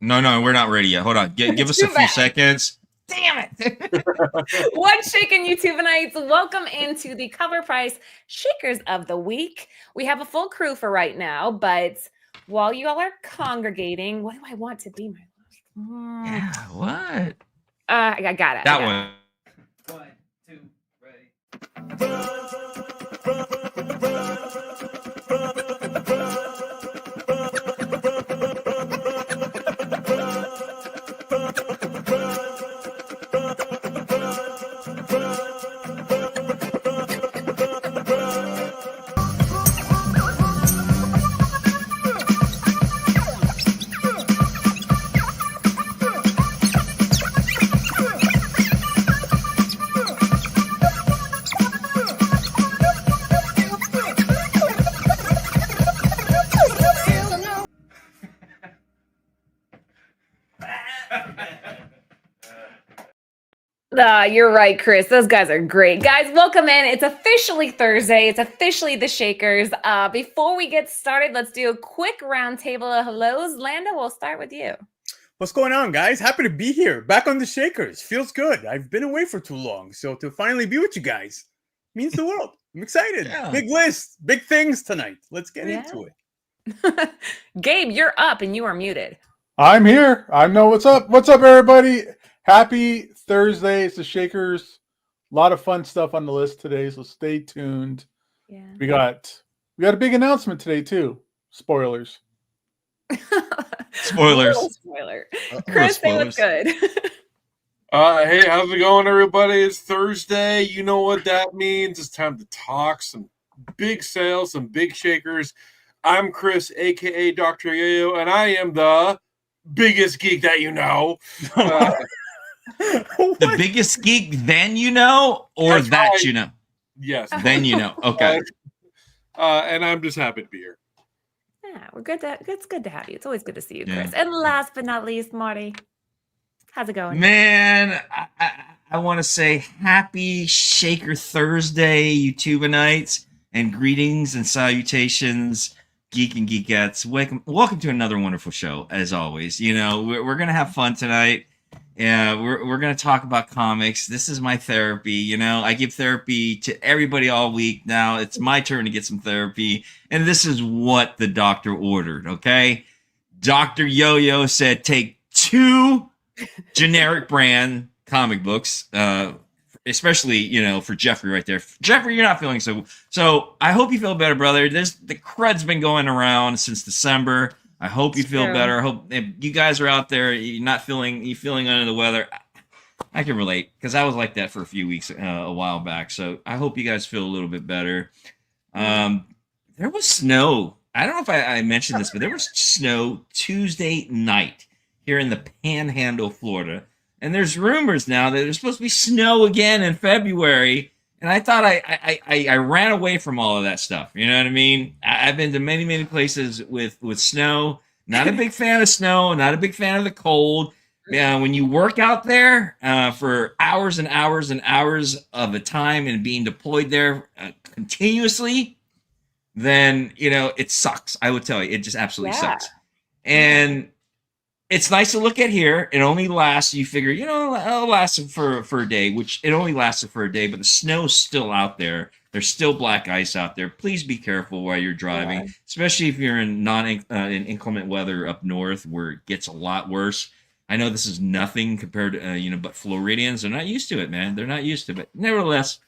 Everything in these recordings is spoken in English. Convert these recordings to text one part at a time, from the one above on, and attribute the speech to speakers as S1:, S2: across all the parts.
S1: No, we're not ready yet. Hold on. Give us a few seconds. Damn it.
S2: What's shaking, YouTubenites? Welcome into the Cover Price Shakers of the Week. We have a full crew for right now, but while you all are congregating, what do I want to be my last?
S1: Yeah, what?
S2: I got it.
S1: That one.
S3: 1, 2, ready.
S2: You're right, Chris. Those guys are great. Guys, welcome in. It's officially Thursday. It's officially the Shakers. Before we get started, let's do a quick roundtable of hellos. Lando, we'll start with you.
S4: What's going on, guys? Happy to be here. Back on the Shakers. Feels good. I've been away for too long. So to finally be with you guys means the world. I'm excited.
S1: Yeah.
S4: Big list. Big things tonight. Let's get into it.
S2: Gabe, you're up and you are muted.
S5: I'm here. I know what's up. What's up, everybody? Happy Thursday. It's the Shakers. A lot of fun stuff on the list today, so stay tuned.
S2: Yeah.
S5: We got a big announcement today too. Spoilers.
S1: Spoilers.
S2: Spoiler. Chris, say what's good.
S6: Hey, how's it going, everybody? It's Thursday. You know what that means. It's time to talk some big sales, some big shakers. I'm Chris, a.k.a. Dr. Yo-Yo, and I am the biggest geek that you know.
S1: The biggest geek then you know, or
S6: That's
S1: that
S6: right.
S1: you know?
S6: Yes.
S1: Then you know. Okay.
S6: And I'm just happy to be here.
S2: Yeah, it's good to have you. It's always good to see you,
S1: Yeah.
S2: Chris. And last but not least, Marty. How's it going?
S1: Man, I want to say happy Shaker Thursday, YouTubenites, and greetings and salutations, geek and geekettes. Welcome to another wonderful show, as always. You know, we're going to have fun tonight. Yeah, we're going to talk about comics. This is my therapy. You know, I give therapy to everybody all week. Now it's my turn to get some therapy. And this is what the doctor ordered, okay? Dr. Yo-Yo said take 2 generic brand comic books, especially, you know, for Jeffrey right there. Jeffrey, you're not feeling so I hope you feel better, brother. The crud's been going around since December. I hope you feel better. I hope if you guys are out there, you're feeling under the weather. I can relate because I was like that for a few weeks a while back. So I hope you guys feel a little bit better. There was snow. I don't know if I mentioned this, but there was snow Tuesday night here in the Panhandle, Florida. And there's rumors now that there's supposed to be snow again in February. And I thought I ran away from all of that stuff. You know what I mean? I've been to many, many places with snow. Not a big fan of snow. Not a big fan of the cold. When you work out there for hours and hours and hours of a time and being deployed there continuously, then, you know, it sucks. I would tell you. It just absolutely sucks. And it's nice to look at here. It only lasts, you figure, you know, it'll last for a day, which it only lasted for a day, but the snow's still out there. There's still black ice out there. Please be careful while you're driving, especially if you're in in inclement weather up north where it gets a lot worse. I know this is nothing compared to, but Floridians are not used to it, man. They're not used to it. But nevertheless,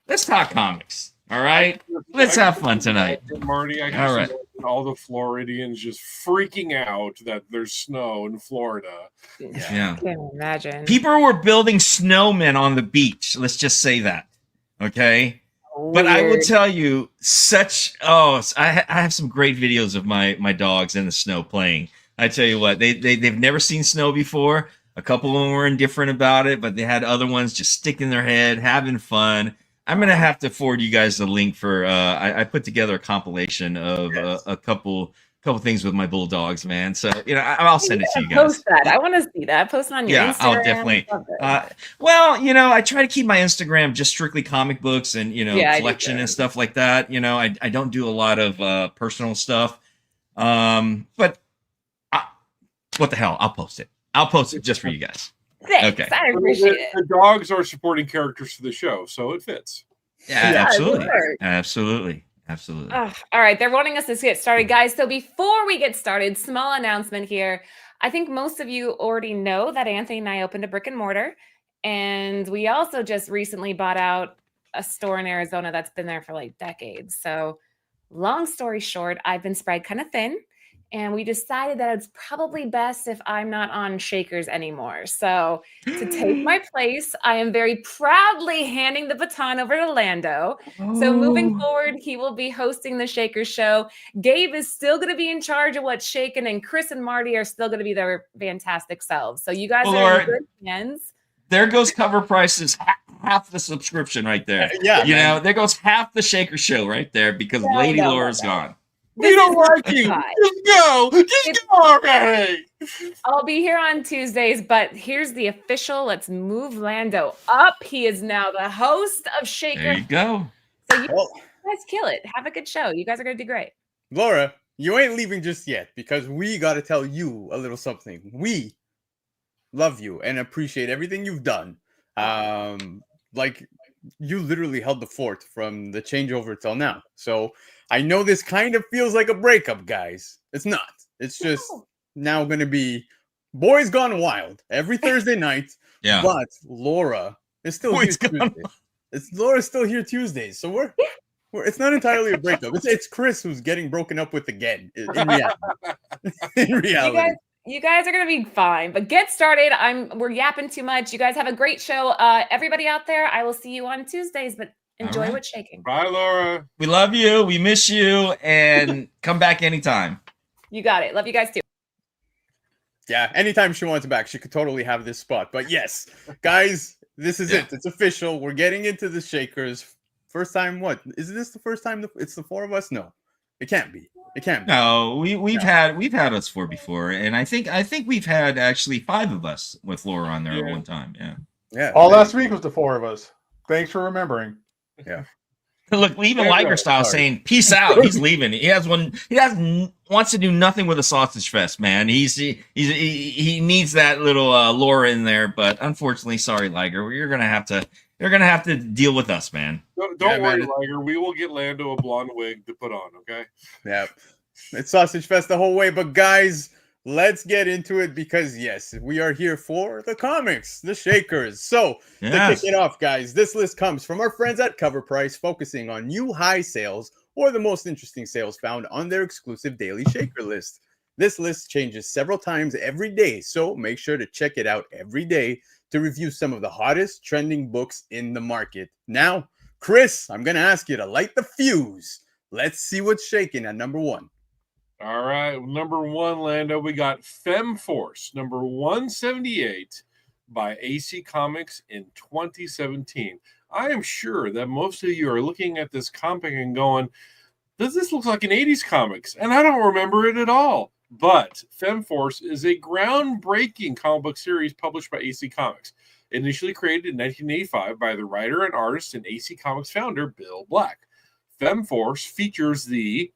S1: let's talk comics. All right? Let's have fun tonight.
S6: Marty, I
S1: All right.
S6: all the Floridians just freaking out that there's snow in Florida.
S1: Yeah.
S2: I can't imagine.
S1: People were building snowmen on the beach. Let's just say that. Okay? But I will tell you, I have some great videos of my dogs in the snow playing. I tell you what, they've never seen snow before. A couple of them were indifferent about it, but they had other ones just sticking their head, having fun. I'm gonna have to forward you guys the link for. I put together a compilation of a couple things with my bulldogs, man. So I'll send it to you guys.
S2: Post that. I want to see that. Post it on your Instagram.
S1: I'll definitely. Well, I try to keep my Instagram just strictly comic books and collection and stuff like that. I don't do a lot of personal stuff. But What the hell? I'll post it. I'll post it just for you guys.
S2: Thanks.
S1: Okay.
S2: I appreciate it.
S6: The dogs are supporting characters for the show, so it fits.
S1: Yeah,
S2: Yeah,
S1: absolutely.
S2: it works.
S1: Absolutely.
S2: All right, they're wanting us to get started, guys. So before we get started, small announcement here. I think most of you already know that Anthony and I opened a brick and mortar, and we also just recently bought out a store in Arizona that's been there for like decades. So long story short, I've been spread kind of thin, and we decided that it's probably best if I'm not on Shakers anymore. So to take my place, I am very proudly handing the baton over to Lando. So moving forward, he will be hosting the Shakers show. Gabe is still going to be in charge of what's shaken, and Chris and Marty are still going to be their fantastic selves. So you guys are in good hands.
S1: There goes cover prices, half the subscription right there.
S4: Yeah,
S1: you
S4: man.
S1: know, there goes half the Shaker show right there because
S2: No,
S1: Lady
S2: no,
S1: Laura's
S2: no.
S1: gone.
S6: We don't like you.
S2: Hi.
S6: Just go. Just go already.
S2: I'll be here on Tuesdays, but here's the official. Let's move Lando up. He is now the host of Shaker.
S1: There you go.
S2: So you
S4: Well,
S2: guys kill it. Have a good show. You guys are going to do great.
S4: Laura, you ain't leaving just yet because we got to tell you a little something. We love you and appreciate everything you've done. Like you literally held the fort from the changeover till now. So I know this kind of feels like a breakup, guys. It's not. It's just now going to be Boys Gone Wild every Thursday night.
S1: Yeah.
S4: But Laura is still
S1: Boys
S4: here
S1: Gone
S4: Tuesdays. Laura's still here Tuesdays. So we're it's not entirely a breakup. It's Chris who's getting broken up with again. In reality. In reality.
S2: You guys are going to be fine, but get started. We're yapping too much. You guys have a great show. Everybody out there, I will see you on Tuesdays, but enjoy
S1: right.
S2: what's shaking.
S6: Bye, Laura.
S1: We love you. We miss you. And come back anytime.
S2: You got it. Love you guys too.
S4: Yeah, anytime she wants back, she could totally have this spot. But yes, guys, this is it. It's official. We're getting into the Shakers. First time, what? Is this the first time it's the four of us? No, it can't be. It can't be.
S1: No, we've had us four before, and I think we've had actually 5 of us with Laura on there at one time. Yeah.
S4: Yeah.
S5: All last week was the 4 of us. Thanks for remembering.
S4: Yeah.
S1: Look, even
S4: There you
S1: Liger
S4: go.
S1: style
S4: Sorry.
S1: saying peace out. He's leaving. He wants to do nothing with a sausage fest, man. He needs that little Laura in there, but unfortunately, sorry, Liger, you're gonna have to deal with us, man.
S6: Don't worry, Liger. We will get Lando a blonde wig to put on, okay?
S4: Yeah. It's Sausage Fest the whole way. But guys, let's get into it because yes, we are here for the comics, the Shakers. So to kick it off, guys, this list comes from our friends at Cover Price, focusing on new high sales or the most interesting sales found on their exclusive daily Shaker list. This list changes several times every day, so make sure to check it out every day to review some of the hottest trending books in the market. Now, Chris, I'm going to ask you to light the fuse. Let's see what's shaking at number 1.
S6: All right. Number 1, Lando, we got Femforce, number 178 by AC Comics in 2017. I am sure that most of you are looking at this comic and going, does this look like an 80s comics? And I don't remember it at all. But Femforce is a groundbreaking comic book series published by AC Comics. Initially created in 1985 by the writer and artist and AC Comics founder, Bill Black. Femforce features the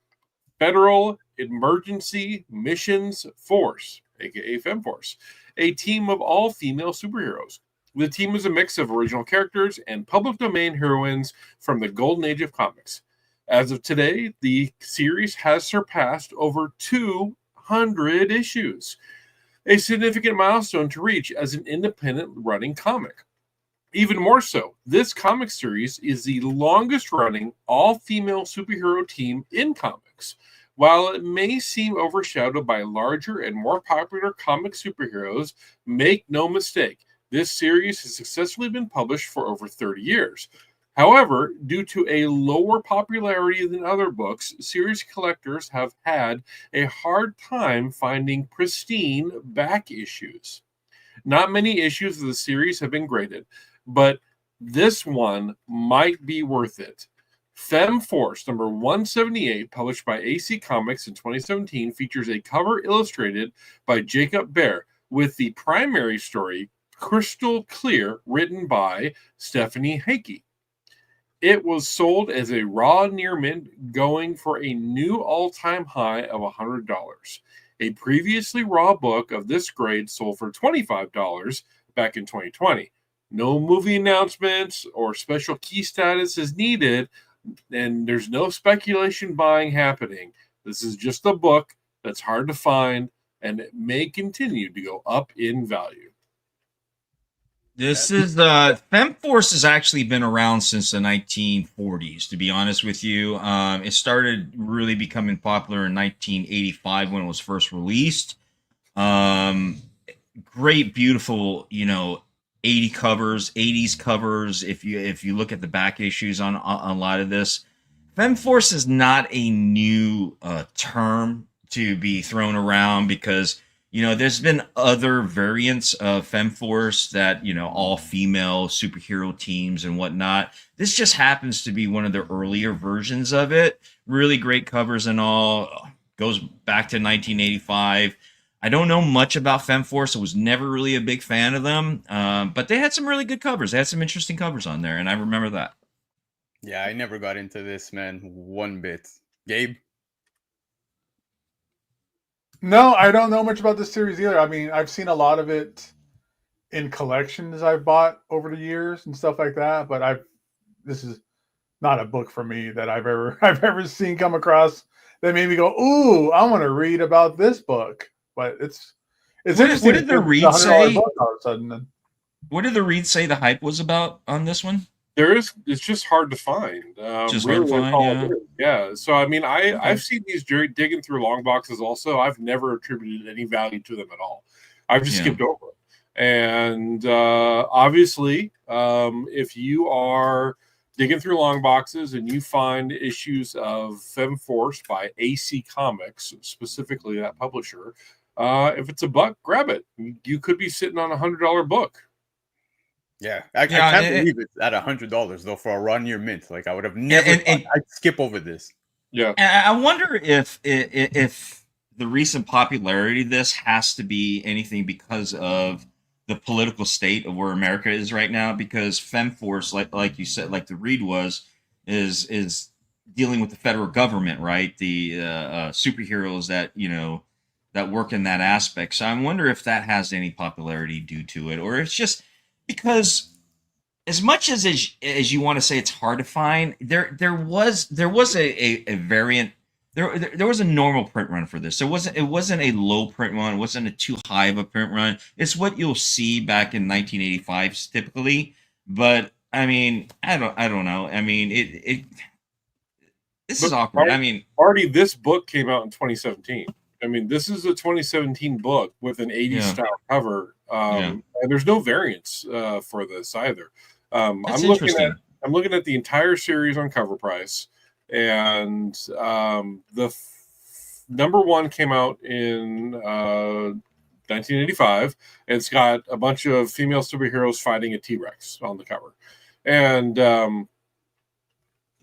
S6: Federal Emergency Missions Force, aka Femforce, a team of all-female superheroes. The team is a mix of original characters and public domain heroines from the golden age of comics. As of today, the series has surpassed over 200 issues, a significant milestone to reach as an independent running comic. Even more so, this comic series is the longest-running all-female superhero team in comics. While it may seem overshadowed by larger and more popular comic superheroes, make no mistake, this series has successfully been published for over 30 years. However, due to a lower popularity than other books, series collectors have had a hard time finding pristine back issues. Not many issues of the series have been graded, but this one might be worth it. Femforce number 178, published by AC Comics in 2017, features a cover illustrated by Jacob Bear with the primary story, Crystal Clear, written by Stephanie Heike. It was sold as a raw near mint, going for a new all-time high of $100. A previously raw book of this grade sold for $25 back in 2020. No movie announcements or special key status is needed, and there's no speculation buying happening. This is just a book that's hard to find, and it may continue to go up in value.
S1: This is Femforce has actually been around since the 1940s. To be honest with you, it started really becoming popular in 1985 when it was first released. Great, beautiful, 80s covers. If you look at the back issues on a lot of this, Femforce is not a new term to be thrown around because there's been other variants of Femforce that all female superhero teams and whatnot. This just happens to be one of the earlier versions of it. Really great covers and all. Goes back to 1985. I don't know much about Femforce. I was never really a big fan of them, but they had some really good covers. They had some interesting covers on there, and I remember that.
S4: Yeah, I never got into this, man, one bit. Gabe?
S5: No, I don't know much about this series either. I mean, I've seen a lot of it in collections I've bought over the years and stuff like that, but this is not a book for me that I've ever seen come across that made me go, "Ooh, I want to read about this book." But it's interesting.
S1: What did the read say?
S5: All of a sudden.
S1: What did the read say the hype was about on this one?
S6: It's just hard to find.
S1: Just hard to find,
S6: yeah. So I mean, I've seen these digging through long boxes. Also, I've never attributed any value to them at all. I've just skipped over it. And obviously, if you are digging through long boxes and you find issues of Femforce by AC Comics, specifically that publisher, if it's a buck, grab it. You could be sitting on $100 book.
S4: Yeah, I can't believe it's at $100 though for a raw near mint. Like I would have never. I'd skip over this.
S6: Yeah,
S1: and I wonder if the recent popularity of this has to be anything because of the political state of where America is right now. Because Femforce, like you said, like the read was, is dealing with the federal government, right? The superheroes that that work in that aspect. So I wonder if that has any popularity due to it, or it's just because as much as you want to say it's hard to find, there was a variant. There was a normal print run for this. It wasn't a low print run. It wasn't a too high of a print run. It's what you'll see back in 1985 typically. But I mean, I don't know. I mean, this is awkward. I mean,
S6: Marty, this book came out in 2017. I mean, this is a 2017 book with an 80s style cover, and there's no variants for this either. I'm looking at the entire series on Cover Price, and the number one came out in 1985. And it's got a bunch of female superheroes fighting a T-Rex on the cover, and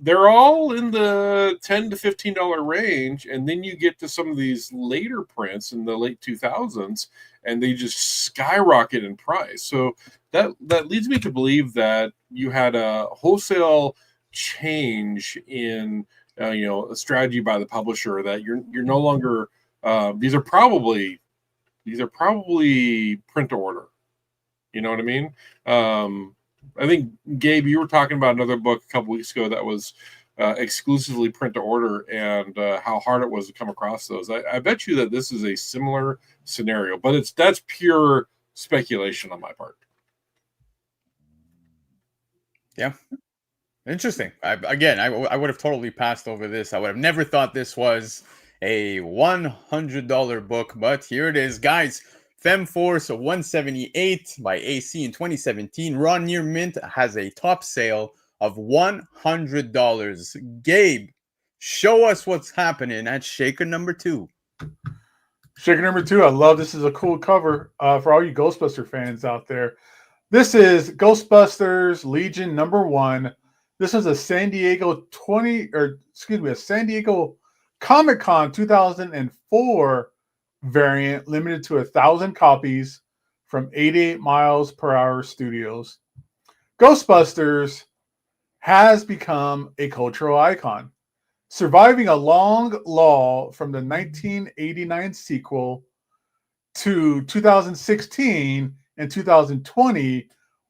S6: they're all in the $10 to $15 range, and then you get to some of these later prints in the late 2000s, and they just skyrocket in price. So that leads me to believe that you had a wholesale change in a strategy by the publisher, that you're no longer these are probably print to order. You know what I mean? I think, Gabe, you were talking about another book a couple weeks ago that was exclusively print to order, and how hard it was to come across those. I bet you that this is a similar scenario, but that's pure speculation on my part.
S4: Yeah. Interesting. I would have totally passed over this. I would have never thought this was a $100 book, but here it is, guys. Femforce 178 by AC in 2017. Raw near mint has a top sale of $100. Gabe, show us what's happening at Shaker number 2.
S5: Shaker number 2. I love this. Is a cool cover for all you Ghostbuster fans out there. This is Ghostbusters Legion number 1. This is a San Diego San Diego Comic-Con 2004 variant, limited to 1,000 copies from 88 Miles Per Hour Studios. Ghostbusters has become a cultural icon. surviving a long lull from the 1989 sequel to 2016 and 2020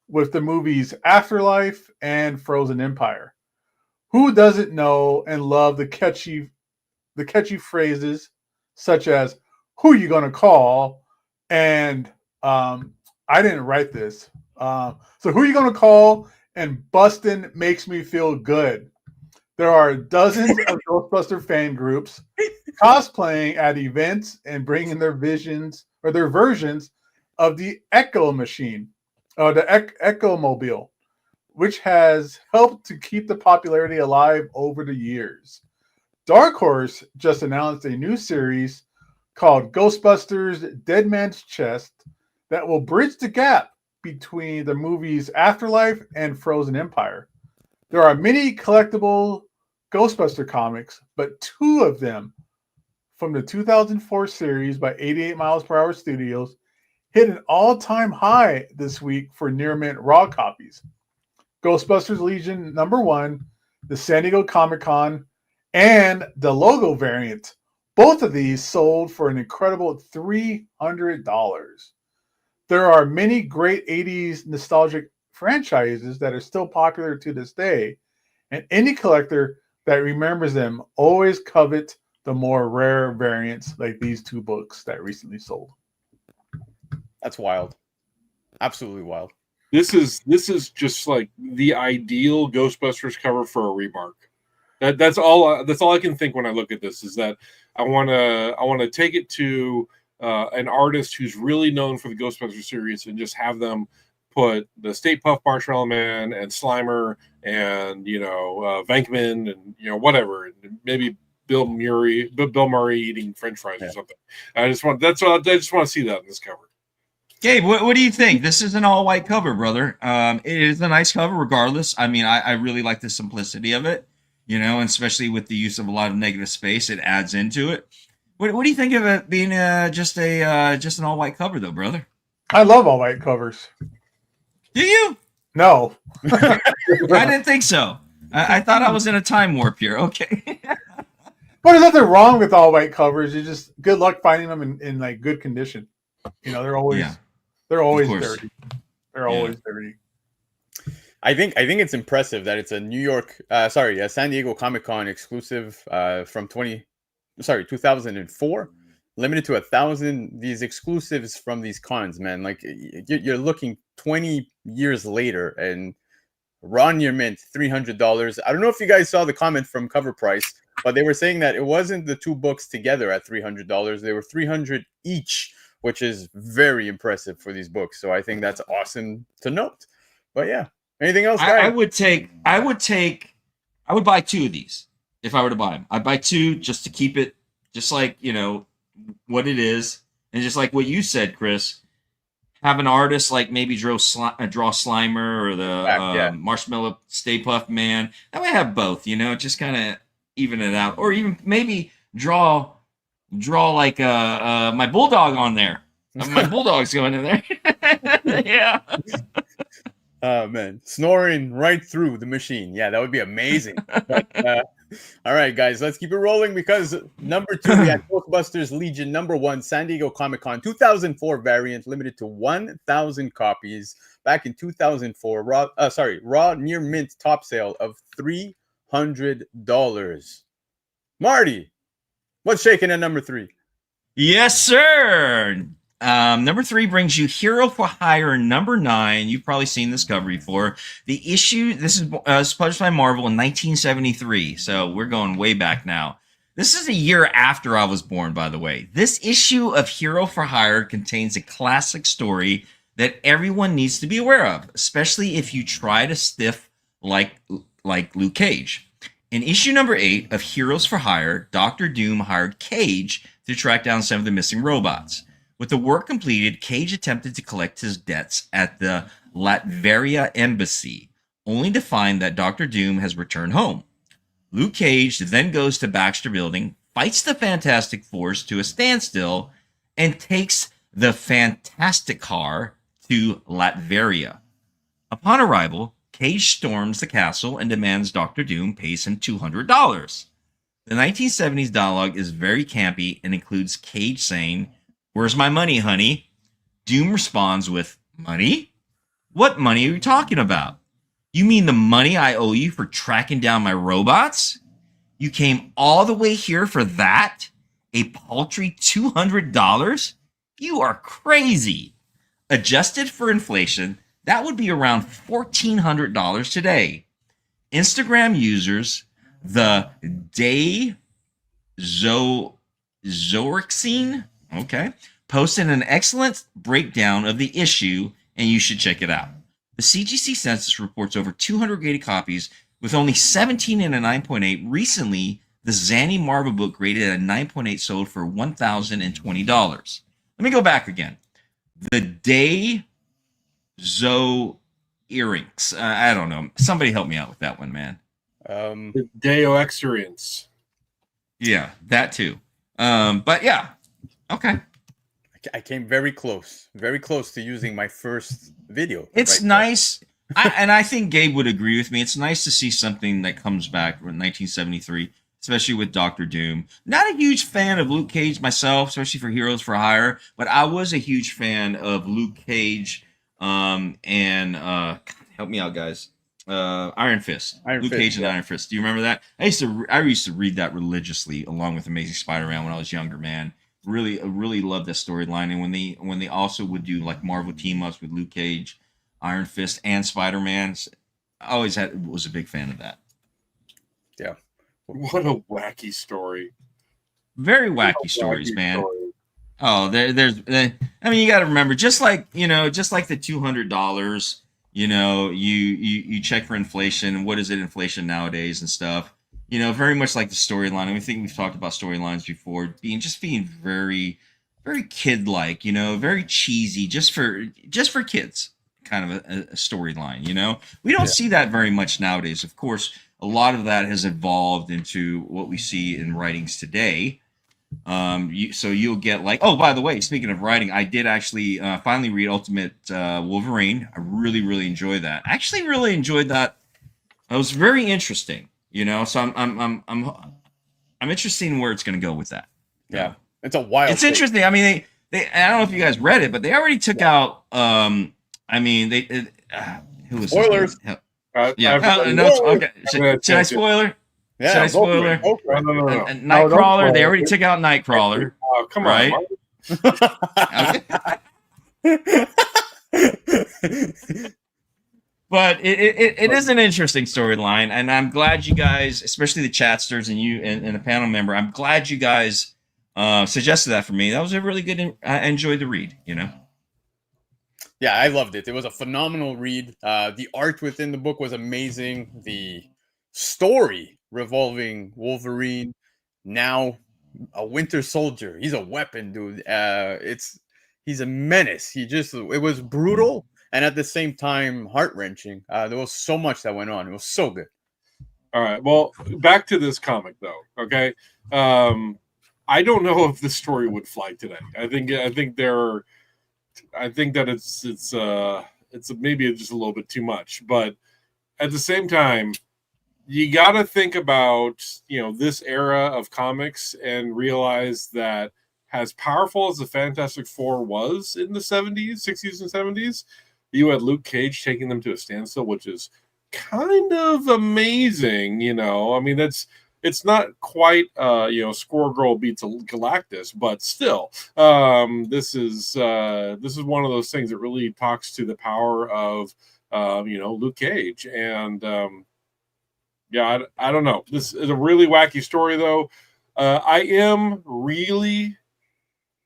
S5: with the movies Afterlife and Frozen Empire. Who doesn't know and love the catchy phrases such as "Who you gonna call?" and I didn't write this. So who you gonna call? And Bustin' makes me feel good. There are dozens of Ghostbuster fan groups cosplaying at events and bringing their visions or their versions of the Echo Machine, the Echo Mobile, which has helped to keep the popularity alive over the years. Dark Horse just announced a new series called Ghostbusters Dead Man's Chest that will bridge the gap between the movies Afterlife and Frozen Empire. There are many collectible Ghostbuster comics, but two of them from the 2004 series by 88 Miles Per Hour Studios hit an all-time high this week for near mint raw copies. Ghostbusters Legion #1, the San Diego Comic-Con, and the logo variant. Both of these sold for an incredible $300. There are many great 80s nostalgic franchises that are still popular to this day, and any collector that remembers them always covet the more rare variants like these two books that recently sold.
S4: That's wild. Absolutely wild.
S6: This is just like the ideal Ghostbusters cover for a remark. That's all I can think when I look at this is that I want to take it to an artist who's really known for the Ghostbusters series and just have them put the Stay Puft Marshmallow Man and Slimer and Venkman and whatever, and maybe Bill Murray eating French fries or something. I just want to see that in this cover.
S1: Gabe, what do you think? This is an all-white cover, brother. It is a nice cover regardless. I mean, I really like the simplicity of it, and especially with the use of a lot of negative space, it adds into it. What do you think of it being just an all-white cover, though, brother?
S5: I love all-white covers.
S1: Do you?
S5: No.
S1: I didn't think so. I thought I was in a time warp here. Okay.
S5: But there's nothing wrong with all-white covers. You just good luck finding them in like good condition. They're always dirty. They're always dirty.
S4: I think it's impressive that it's a San Diego Comic-Con exclusive from 2004, limited to 1,000. These exclusives from these cons, man, like you're looking 20 years later, and raw near mint $300. I don't know if you guys saw the comment from Cover Price, but they were saying that it wasn't the two books together at $300. They were $300 each, which is very impressive for these books. So I think that's awesome to note. But yeah, anything else, guys?
S1: I would buy two of these if I were to buy them. I'd buy two just to keep it just like, what it is. And just like what you said, Chris, have an artist like maybe draw Slimer or the Marshmallow Stay Puft Man. That way I have both, just kind of even it out. Or even maybe draw like my bulldog on there. My bulldog's going in there. Yeah.
S4: Oh man, snoring right through the machine. Yeah, that would be amazing. But, all right, guys, let's keep it rolling because number 2 we had Ghostbusters Legion #1 San Diego Comic-Con 2004 variant, limited to 1,000 copies. Back in 2004, raw near mint top sale of $300. Marty, what's shaking at number 3?
S1: Yes, sir. Number 3 brings you Hero for Hire #9. You've probably seen this cover before. The issue, this is published by Marvel in 1973, so we're going way back now. This is a year after I was born, by the way. This issue of Hero for Hire contains a classic story that everyone needs to be aware of, especially if you try to stiff like Luke Cage. In issue number 8 of Heroes for Hire, Dr. Doom hired Cage to track down some of the missing robots. With the work completed, Cage attempted to collect his debts at the Latveria embassy, only to find that Dr. Doom has returned home. Luke Cage then goes to Baxter Building, fights the Fantastic Force to a standstill, and takes the Fantastic Car to Latveria. Upon arrival, Cage storms the castle and demands Dr. Doom pays him $200. The 1970s dialogue is very campy and includes Cage saying, "Where's my money, honey?" Doom responds with, "Money? What money are you talking about? You mean the money I owe you for tracking down my robots? You came all the way here for that? A paltry $200? You are crazy." Adjusted for inflation, that would be around $1,400 today. Instagram users, the Zorixine, posted an excellent breakdown of the issue, and you should check it out. The CGC census reports over 280 copies, with only 17 and a 9.8. Recently, the Zanny Marvel book rated at a 9.8 sold for $1,020. Let me go back again. The earrings. I don't know. Somebody help me out with that one, man.
S6: The Deo Experience.
S1: Yeah, that too. But yeah, okay.
S4: I came very close to using my first video.
S1: It's
S4: right
S1: nice. I think Gabe would agree with me. It's nice to see something that comes back in 1973, especially with Doctor Doom. Not a huge fan of Luke Cage myself, especially for Heroes for Hire, but I was a huge fan of Luke Cage and help me out, guys. Iron Fist. Luke Cage and Iron Fist. Do you remember that? I used to read that religiously along with Amazing Spider-Man when I was younger, man. Really loved that storyline. And when they also would do like Marvel team-ups with Luke Cage, Iron Fist, and Spider-Man, I always was a big fan of that.
S4: Yeah.
S6: What a wacky story.
S1: Very wacky stories, man. Oh, there's I mean, you got to remember, just like the $200, you check for inflation. What is it, inflation nowadays and stuff? Very much like the storyline. I think we've talked about storylines before being very, very kid-like, very cheesy, just for kids, kind of a storyline. We don't see that very much nowadays. Of course, a lot of that has evolved into what we see in writings today. So you'll get like, oh, by the way, speaking of writing, I did actually finally read Ultimate Wolverine. I really enjoyed that. I actually really enjoyed that. It was very interesting, So I'm interested in where it's going to go with that.
S4: Yeah, it's a wild.
S1: It's interesting. I mean, they I don't know if you guys read it, but they already took out. Who was
S4: spoilers?
S1: Okay. Should I spoiler?
S4: Yeah,
S1: should I spoiler?
S6: No.
S1: Nightcrawler. They already took out Nightcrawler.
S6: Oh, come
S1: right?
S6: on.
S1: But it is an interesting storyline, and I'm glad you guys, especially the chatsters and you and the panel member, I'm glad you guys suggested that for me. That was a really good. I enjoyed the read.
S4: Yeah, I loved it. It was a phenomenal read. The art within the book was amazing. The story revolving Wolverine, now a Winter Soldier. He's a weapon, dude. He's a menace. It was brutal and at the same time heart-wrenching. There was so much that went on. It was so good.
S6: All right. Well, back to this comic though. Okay. I don't know if this story would fly today. I think that it's maybe just a little bit too much, but at the same time, you got to think about, this era of comics and realize that as powerful as the Fantastic Four was in the 70s, 60s and 70s, you had Luke Cage taking them to a standstill, which is kind of amazing. I mean, it's not quite, Squirrel Girl beats Galactus, but still, this is one of those things that really talks to the power of, Luke Cage. And, I don't know. This is a really wacky story, though. I am really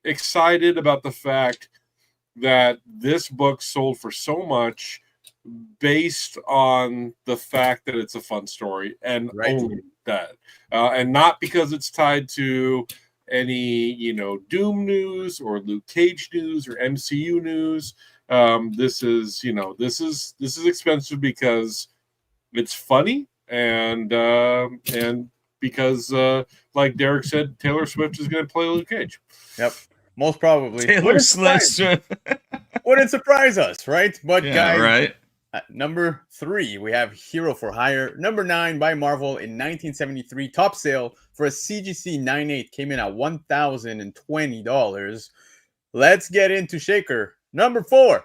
S6: excited about the fact that this book sold for so much based on the fact that it's a fun story and only that, and not because it's tied to any Doom news or Luke Cage news or MCU news. This is expensive because it's funny and because like Derek said, Taylor Swift is going to play Luke Cage.
S4: Yep, most probably.
S1: Taylor Swift
S4: wouldn't surprise us, right? But
S1: yeah,
S4: guys,
S1: right.
S4: At number 3, we have Hero for Hire. Number 9 by Marvel in 1973. Top sale for a CGC 9.8 came in at $1,020. Let's get into Shaker. Number 4.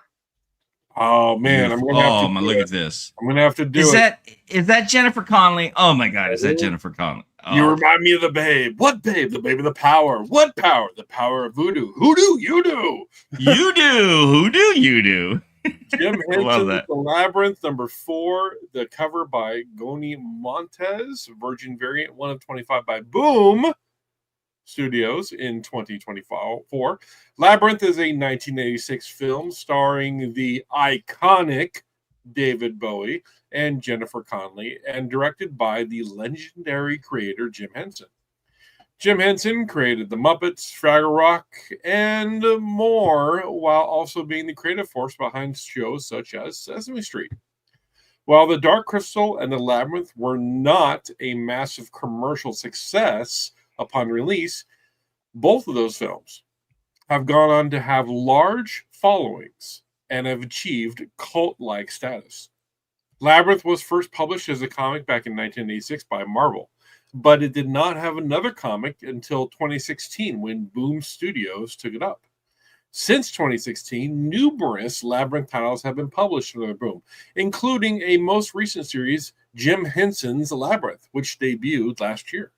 S6: Oh man, I'm gonna have to.
S1: my, look at this.
S6: I'm gonna have to do
S1: Is
S6: it.
S1: that Jennifer Connelly? Oh my God, is that Jennifer Connelly?
S6: You
S1: Oh.
S6: remind me of the babe. What babe? The babe of the power. What power? The power of voodoo. Who do you do?
S1: You do. Who do you do?
S6: Jim
S1: I love
S6: Henson,
S1: that.
S6: The Labyrinth, number 4. The cover by Goni Montez. Virgin variant, 1 of 25 by Boom Studios in 2024. Labyrinth is a 1986 film starring the iconic David Bowie and Jennifer Connelly, and directed by the legendary creator Jim Henson. Jim Henson created The Muppets, Fraggle Rock, and more, while also being the creative force behind shows such as Sesame Street. While The Dark Crystal and The Labyrinth were not a massive commercial success upon release, both of those films have gone on to have large followings and have achieved cult-like status. Labyrinth was first published as a comic back in 1986 by Marvel, but it did not have another comic until 2016 when Boom Studios took it up. Since 2016, numerous Labyrinth titles have been published under Boom, including a most recent series, Jim Henson's Labyrinth, which debuted last year.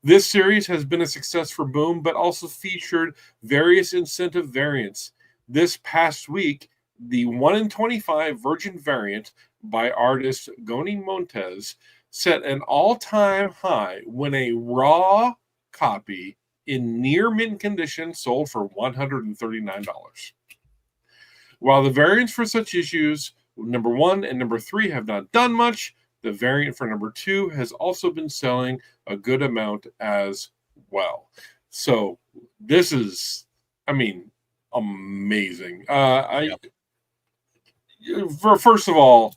S6: This series has been a success for Boom, but also featured various incentive variants. This past week, the 1 in 25 Virgin variant by artist Goni Montez set an all-time high when a raw copy in near mint condition sold for $139. While the variants for such issues, number 1 and number 3, have not done much, the variant for number 2 has also been selling a good amount as well. So this is, amazing. First of all,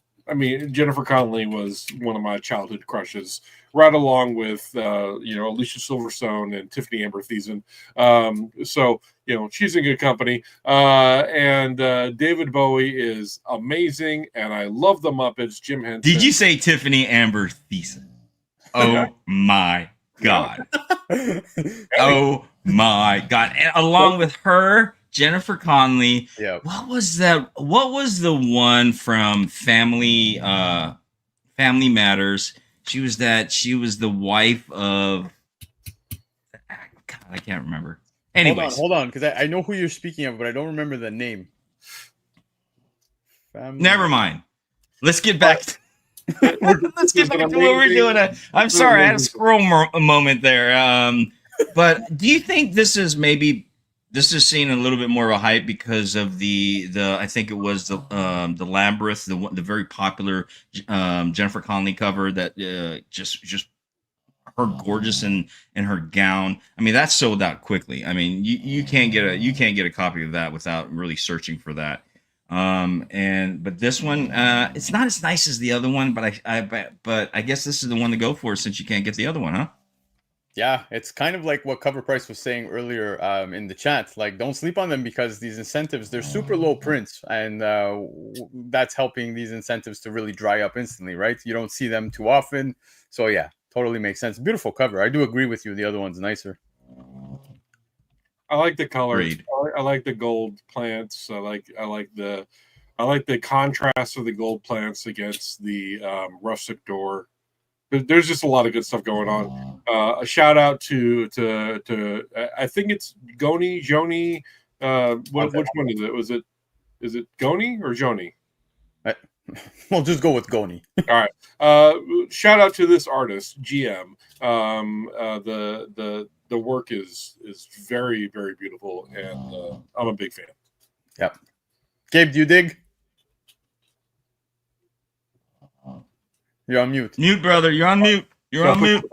S6: Jennifer Connelly was one of my childhood crushes, right along with Alicia Silverstone and Tiffany Amber Thiessen. So she's in good company. And David Bowie is amazing, and I love the Muppets. Jim Henson.
S1: Did you say Tiffany Amber Thiessen? Oh my God! Oh my God! And along with her, Jennifer Connelly.
S4: Yeah.
S1: What was that? What was the one from Family Matters? She was the wife of. God, I can't remember. Anyways,
S4: hold on, because I know who you're speaking of, but I don't remember the name.
S1: Never mind. Let's get back. Let's get back to what we're doing. I'm sorry, I had a squirrel moment there. But do you think this is seeing a little bit more of a hype because of the I think it was the Labyrinth, the very popular Jennifer Connelly cover that just her gorgeous in her gown. That sold out quickly. You can't get a copy of that without really searching for that. But this one, it's not as nice as the other one, but I guess this is the one to go for since you can't get the other one, huh?
S4: Yeah, it's kind of like what Cover Price was saying earlier in the chat. Like, don't sleep on them because these incentives, they're super low prints, and that's helping these incentives to really dry up instantly, right? You don't see them too often. So yeah, totally makes sense. Beautiful cover. I do agree with you. The other one's nicer.
S6: I like the colors.
S1: Agreed.
S6: I like the gold plants. I like the contrast of the gold plants against the rustic door. There's just a lot of good stuff going on. A shout out to I think it's Joni. Which one is it? Is it Goni or Joni?
S4: We'll just go with Goni.
S6: All right. Shout out to this artist, GM. The work is very, very beautiful, and I'm a big fan.
S4: Yep. Gabe, do you dig? You're on mute.
S1: Mute, brother. You're on mute. You're on mute.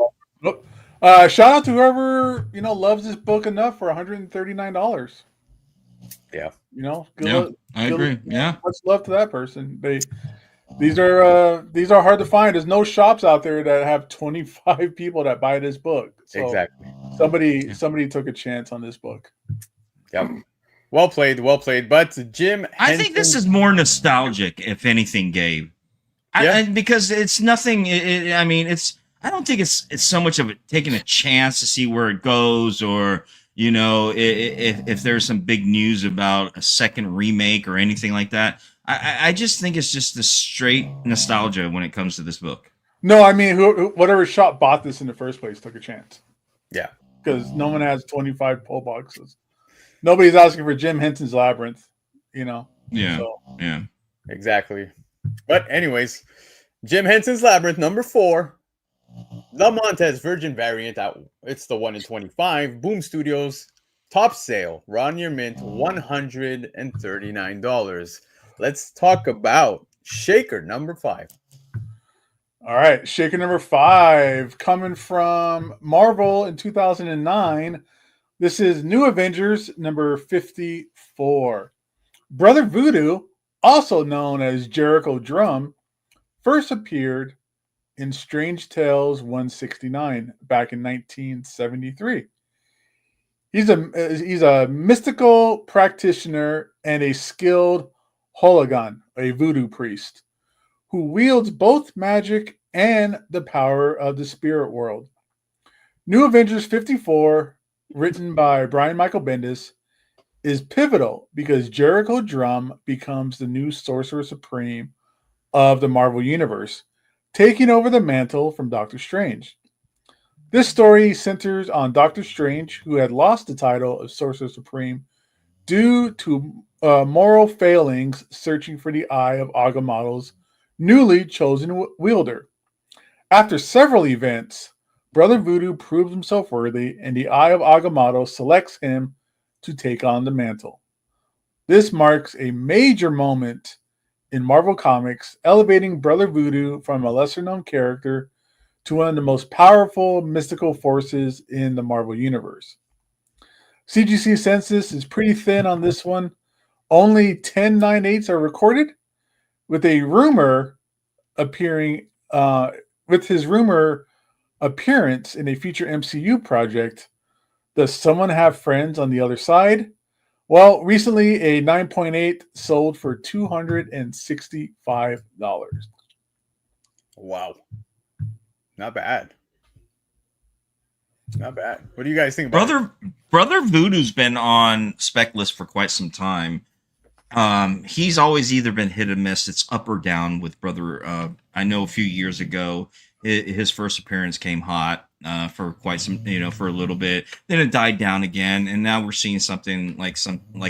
S5: Shout out to whoever loves this book enough for $139.
S4: Yeah.
S1: I agree. Yeah.
S5: Much love to that person. These are hard to find. There's no shops out there that have 25 people that buy this book. So
S4: exactly.
S5: Somebody took a chance on this book.
S4: Yep. Well played. But Jim,
S1: I think this is more nostalgic, if anything, Gabe. Because it's nothing. I mean, it's. I don't think it's so much of taking a chance to see where it goes, or if there's some big news about a second remake or anything like that. I just think it's just the straight nostalgia when it comes to this book.
S5: No, I mean, whatever shop bought this in the first place took a chance.
S4: Yeah,
S5: because no one has 25 pull boxes. Nobody's asking for Jim Henson's Labyrinth,
S1: Yeah,
S5: yeah,
S4: exactly. But anyways, Jim Henson's Labyrinth number 4, the Montez Virgin variant. It's the 1 in 25. Boom Studios top sale, raw near mint, $139. Let's talk about Shaker number 5.
S5: All right, Shaker number 5, coming from Marvel in 2009. This is New Avengers number 54. Brother Voodoo, also known as Jericho Drum, first appeared in Strange Tales 169 back in 1973. He's a mystical practitioner and a skilled hologon, a voodoo priest, who wields both magic and the power of the spirit world. New Avengers 54, written by Brian Michael Bendis, is pivotal because Jericho Drum becomes the new Sorcerer Supreme of the Marvel Universe, taking over the mantle from Doctor Strange. This story centers on Doctor Strange, who had lost the title of Sorcerer Supreme due to moral failings searching for the Eye of Agamotto's newly chosen wielder. After several events, Brother Voodoo proves himself worthy, and the Eye of Agamotto selects him to take on the mantle. This marks a major moment in Marvel Comics, elevating Brother Voodoo from a lesser-known character to one of the most powerful mystical forces in the Marvel Universe. CGC census is pretty thin on this one. Only 10 9/8 are recorded, with a rumor appearing with his rumor appearance in a future MCU project. Does someone have friends on the other side? Well, recently a 9.8 sold for $265.
S4: Wow. Not bad. Not bad. What do you guys think about
S1: Brother Voodoo's been on spec list for quite some time. He's always either been hit or miss. It's up or down with Brother. I know a few years ago, his first appearance came hot for quite some, for a little bit. Then it died down again, and now we're seeing something like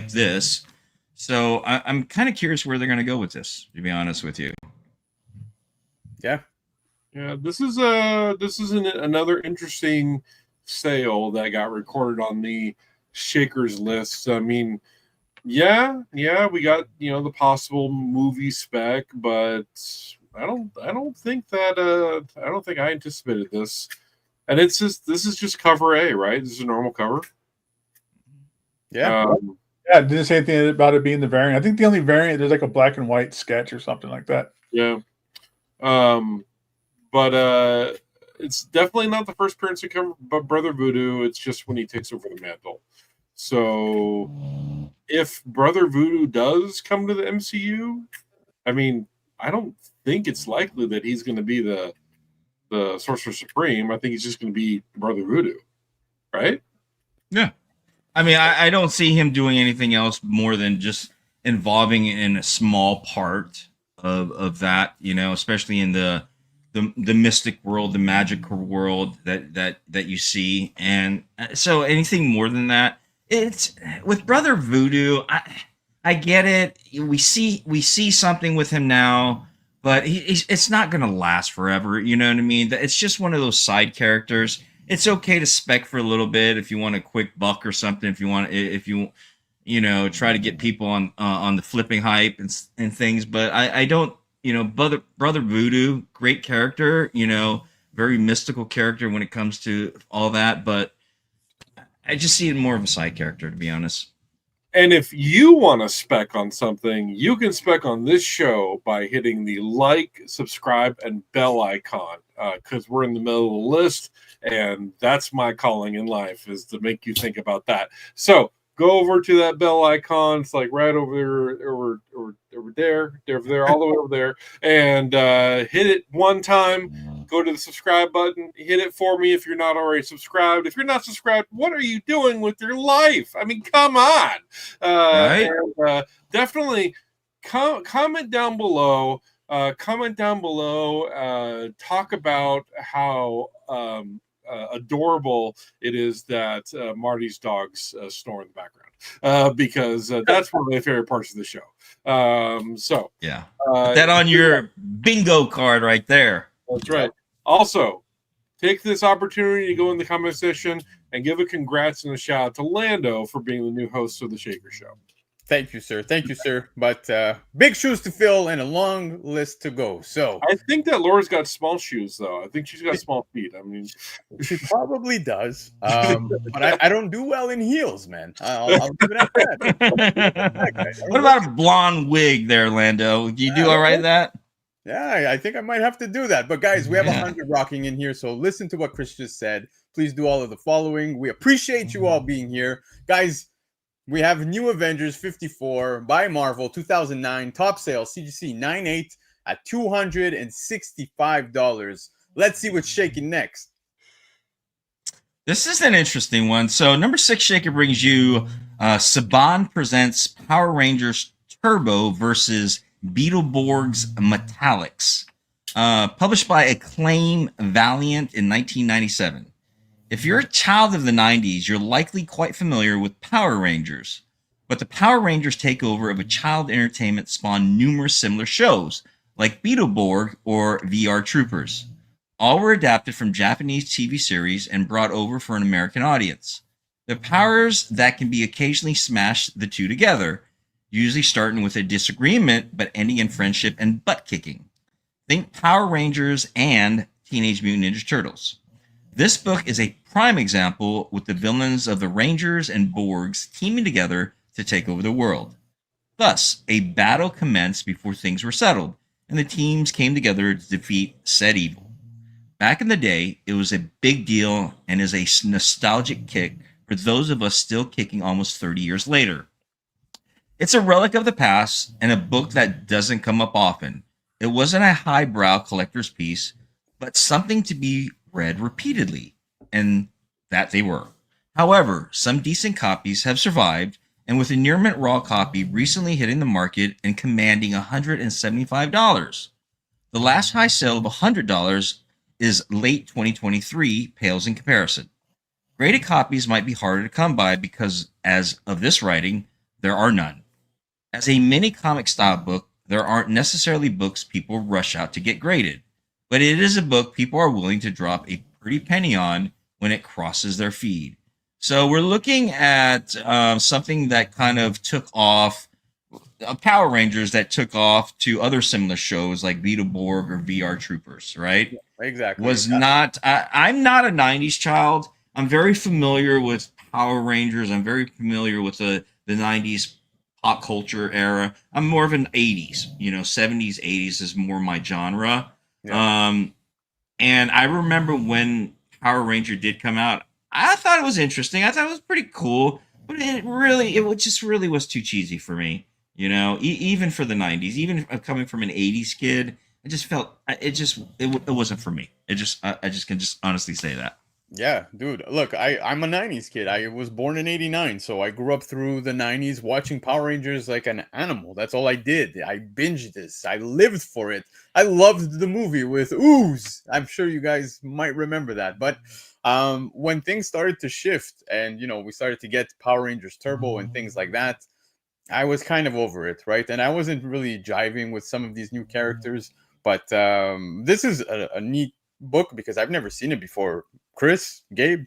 S1: this. So I'm kind of curious where they're going to go with this, to be honest with you.
S4: Yeah.
S6: Yeah, this is another interesting sale that got recorded on the Shakers list. I mean, yeah, we got the possible movie spec, but I don't think I anticipated this. And this is just cover A, right? This is a normal cover.
S4: Yeah.
S5: Yeah, it didn't say anything about it being the variant. I think the only variant, there's like a black and white sketch or something like that.
S6: Yeah. But it's definitely not the first appearance of Brother Voodoo. It's just when he takes over the mantle. So if Brother Voodoo does come to the MCU, I mean, I don't think it's likely that he's going to be the Sorcerer Supreme. I think he's just going to be Brother Voodoo, right?
S1: Yeah. I mean, I don't see him doing anything else more than just involving in a small part of that, especially in the mystic world, the magical world that you see. And so anything more than that, it's with Brother Voodoo. I get it. We see something with him now, but it's not going to last forever. You know what I mean? It's just one of those side characters. It's okay to spec for a little bit if you want a quick buck or something. If you try to get people on the flipping hype and things. But I don't. Brother Voodoo, great character, very mystical character when it comes to all that, but I just see it more of a side character, to be honest.
S6: And if you want to spec on something, you can spec on this show by hitting the like, subscribe, and bell icon, because we're in the middle of the list, and that's my calling in life, is to make you think about that. So go over to that bell icon. It's like right over there, over there, all the way over there, and hit it one time. Go to the subscribe button. Hit it for me if you're not already subscribed. If you're not subscribed, what are you doing with your life? I mean, come on.
S1: Right?
S6: And, definitely comment down below. Talk about how adorable it is that Marty's dogs snore in the background, because that's one of my favorite parts of the show.
S1: Yeah. Put that on your bingo card right there.
S6: That's right. Also, take this opportunity to go in the comment section and give a congrats and a shout out to Lando for being the new host of the Shaker Show.
S4: Thank you, sir. Thank you, sir. But big shoes to fill and a long list to go. So
S6: I think that Laura's got small shoes, though. I think she's got small feet. I mean,
S4: she probably does. But I don't do well in heels, man. I'll leave it at that.
S1: What about a blonde wig there, Lando? Do you do all right with that?
S4: Yeah, I think I might have to do that. But guys, we have 100 rocking in here. So listen to what Chris just said. Please do all of the following. We appreciate you all being here. Guys, we have New Avengers 54 by Marvel 2009. Top sale, CGC 9.8 at $265. Let's see what's shaking next.
S1: This is an interesting one. So number 6 shaker brings you Saban presents Power Rangers Turbo versus Beetleborgs Metallics, published by Acclaim Valiant in 1997. If you're a child of the 90s, you're likely quite familiar with Power Rangers. But the Power Rangers takeover of a child entertainment spawned numerous similar shows, like Beetleborg or VR Troopers. All were adapted from Japanese TV series and brought over for an American audience. The powers that can be occasionally smash the two together, usually starting with a disagreement but ending in friendship and butt kicking. Think Power Rangers and Teenage Mutant Ninja Turtles. This book is a prime example with the villains of the Rangers and Borgs teaming together to take over the world. Thus, a battle commenced before things were settled, and the teams came together to defeat said evil. Back in the day, it was a big deal and is a nostalgic kick for those of us still kicking almost 30 years later. It's a relic of the past and a book that doesn't come up often. It wasn't a highbrow collector's piece, but something to be read repeatedly, and that they were. However, some decent copies have survived, and with a near mint raw copy recently hitting the market and commanding $175. The last high sale of $100 is late 2023, pales in comparison. Graded copies might be harder to come by because, as of this writing, there are none. As a mini comic style book, there aren't necessarily books people rush out to get graded, but it is a book people are willing to drop a pretty penny on when it crosses their feed. So we're looking at something that kind of took off, Power Rangers that took off to other similar shows like Beetleborg or VR Troopers, right?
S4: Yeah, exactly.
S1: I'm not a 90s child. I'm very familiar with Power Rangers. I'm very familiar with the 90s pop culture era. I'm more of an 80s, 70s, 80s is more my genre. Yeah. And I remember when Power Ranger did come out, I thought it was interesting. I thought it was pretty cool, but it just really was too cheesy for me. Even for the 90s, even coming from an 80s kid, I just felt it wasn't for me. I just can honestly say that.
S4: Yeah, dude. Look, I'm a 90s kid. I was born in 89, so I grew up through the 90s watching Power Rangers like an animal. That's all I did. I binged this. I lived for it. I loved the movie with Ooze. I'm sure you guys might remember that. But when things started to shift and, we started to get Power Rangers Turbo and things like that, I was kind of over it, right? And I wasn't really jiving with some of these new characters. But this is a neat book because I've never seen it before. Chris, Gabe.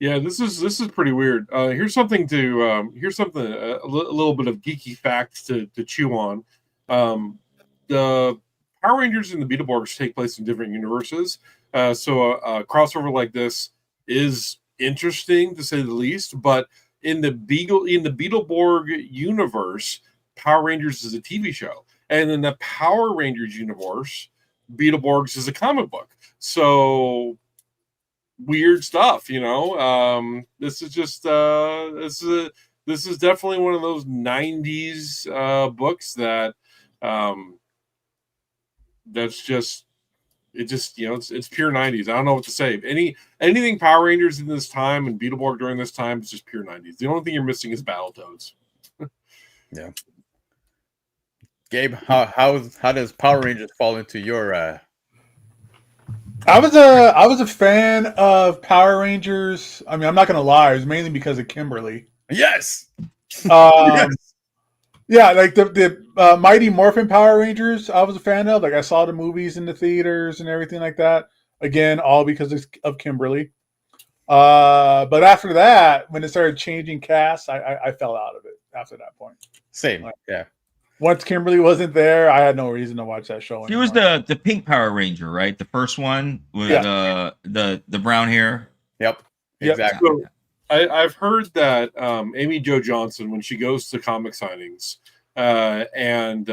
S6: Yeah, this is pretty weird. Here's something a little bit of geeky facts to chew on. The Power Rangers and the Beetleborgs take place in different universes, so a crossover like this is interesting to say the least. But in the Beetleborg universe, Power Rangers is a TV show, and in the Power Rangers universe, Beetleborgs is a comic book. So weird stuff. This is just this is definitely one of those 90s books that that's just it's pure 90s. I don't know what to say. Anything Power Rangers in this time and Beetleborg during this time is just pure 90s. The only thing you're missing is Battletoads.
S4: Yeah. Gabe, how does Power Rangers fall into your
S5: I was a fan of Power Rangers. I mean, I'm not gonna lie, it was mainly because of Kimberly.
S4: Yes.
S5: Yes. Yeah, like the Mighty Morphin Power Rangers, I was a fan of. Like, I saw the movies in the theaters and everything like that. Again, all because of Kimberly. But after that, when it started changing casts, I fell out of it after that point.
S4: Same. Yeah.
S5: Once Kimberly wasn't there, I had no reason to watch that show anymore.
S1: She was the pink Power Ranger, right? The first one with the brown hair.
S4: Yep. Exactly.
S6: So, I've heard that Amy Jo Johnson, when she goes to comic signings, and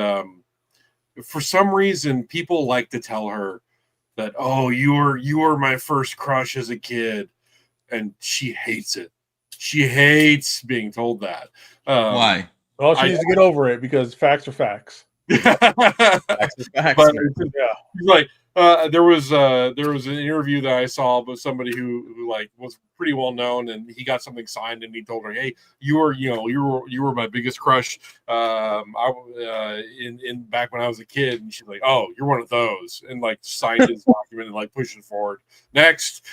S6: for some reason, people like to tell her that, "Oh, you were my first crush as a kid," and she hates it. She hates being told that.
S1: Why?
S5: Well, she needs to get over it because facts are facts.
S4: Facts are facts.
S6: But
S5: Yeah.
S6: like there was an interview that I saw with somebody who like was pretty well known, and he got something signed, and he told her, "Hey, you were my biggest crush in back when I was a kid." And she's like, "Oh, you're one of those," and like signed his document and like pushed it forward. Next.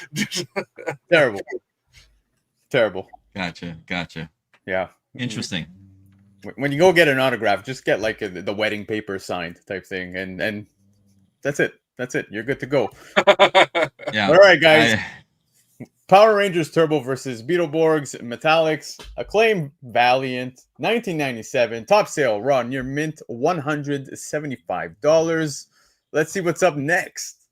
S4: Terrible.
S1: Gotcha.
S4: Yeah.
S1: Interesting.
S4: When you go get an autograph, just get like the wedding paper signed type thing, and that's it. That's it. You're good to go.
S1: Yeah.
S4: All right, guys. Power Rangers Turbo versus Beetleborgs Metallics. Acclaim Valiant. 1997. Top sale run near mint $175. Let's see what's up next.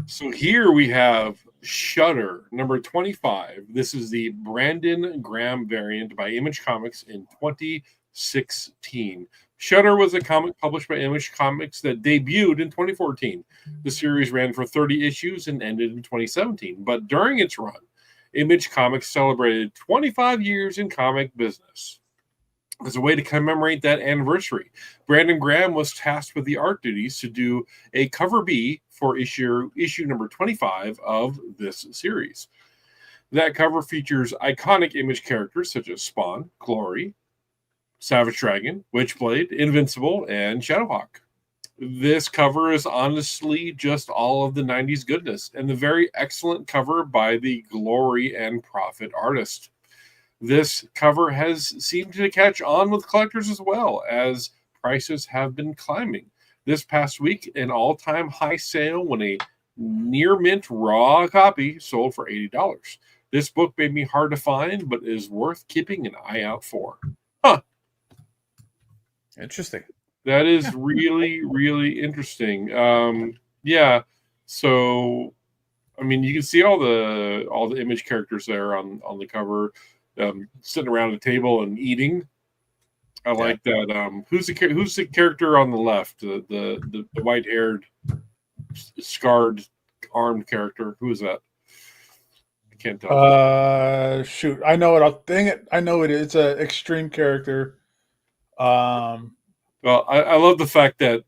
S6: So here we have Shudder, number 25. This is the Brandon Graham variant by Image Comics in 2016. Shudder was a comic published by Image Comics that debuted in 2014. The series ran for 30 issues and ended in 2017. But during its run, Image Comics celebrated 25 years in comic business. As a way to commemorate that anniversary, Brandon Graham was tasked with the art duties to do a cover B for issue number 25 of this series. That cover features iconic Image characters such as Spawn, Glory, Savage Dragon, Witchblade, Invincible, and Shadowhawk. This cover is honestly just all of the 90s goodness, and the very excellent cover by the Glory and Prophet artist. This cover has seemed to catch on with collectors as well, as prices have been climbing. This past week, an all-time high sale when a near mint raw copy sold for $80. This book may be hard to find, but is worth keeping an eye out for. Huh.
S4: Interesting.
S6: That is really, really interesting. Yeah. So, I mean, you can see all the Image characters there on the cover, sitting around a table and eating. I like that. Who's the character on the left? The white-haired, scarred, armed character. Who is that? I can't tell.
S5: Shoot, I know it. Dang it, I know it. It's an extreme character.
S6: Well, I love the fact that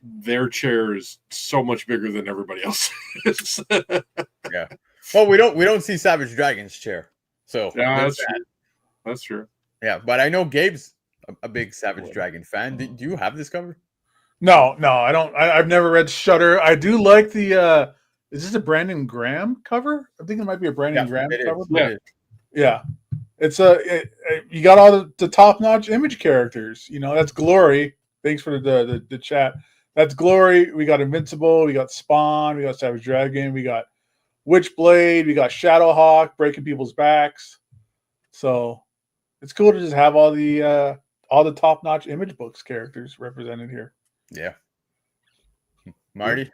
S6: their chair is so much bigger than everybody else's.
S4: Yeah. Well, we don't see Savage Dragon's chair, so
S6: yeah, that's true.
S4: Yeah, but I know Gabe's a big Savage Dragon fan. Do you have this cover?
S5: No, I don't. I've never read Shudder. I do like the. Is this a Brandon Graham cover? I think it might be a Brandon Graham cover. Yeah. It's you got all the top-notch Image characters. You know, that's Glory. Thanks for the chat. That's Glory. We got Invincible. We got Spawn. We got Savage Dragon. We got Witchblade. We got Shadowhawk breaking people's backs. So it's cool to just have all the top-notch Image books characters represented here.
S4: Yeah. Marty?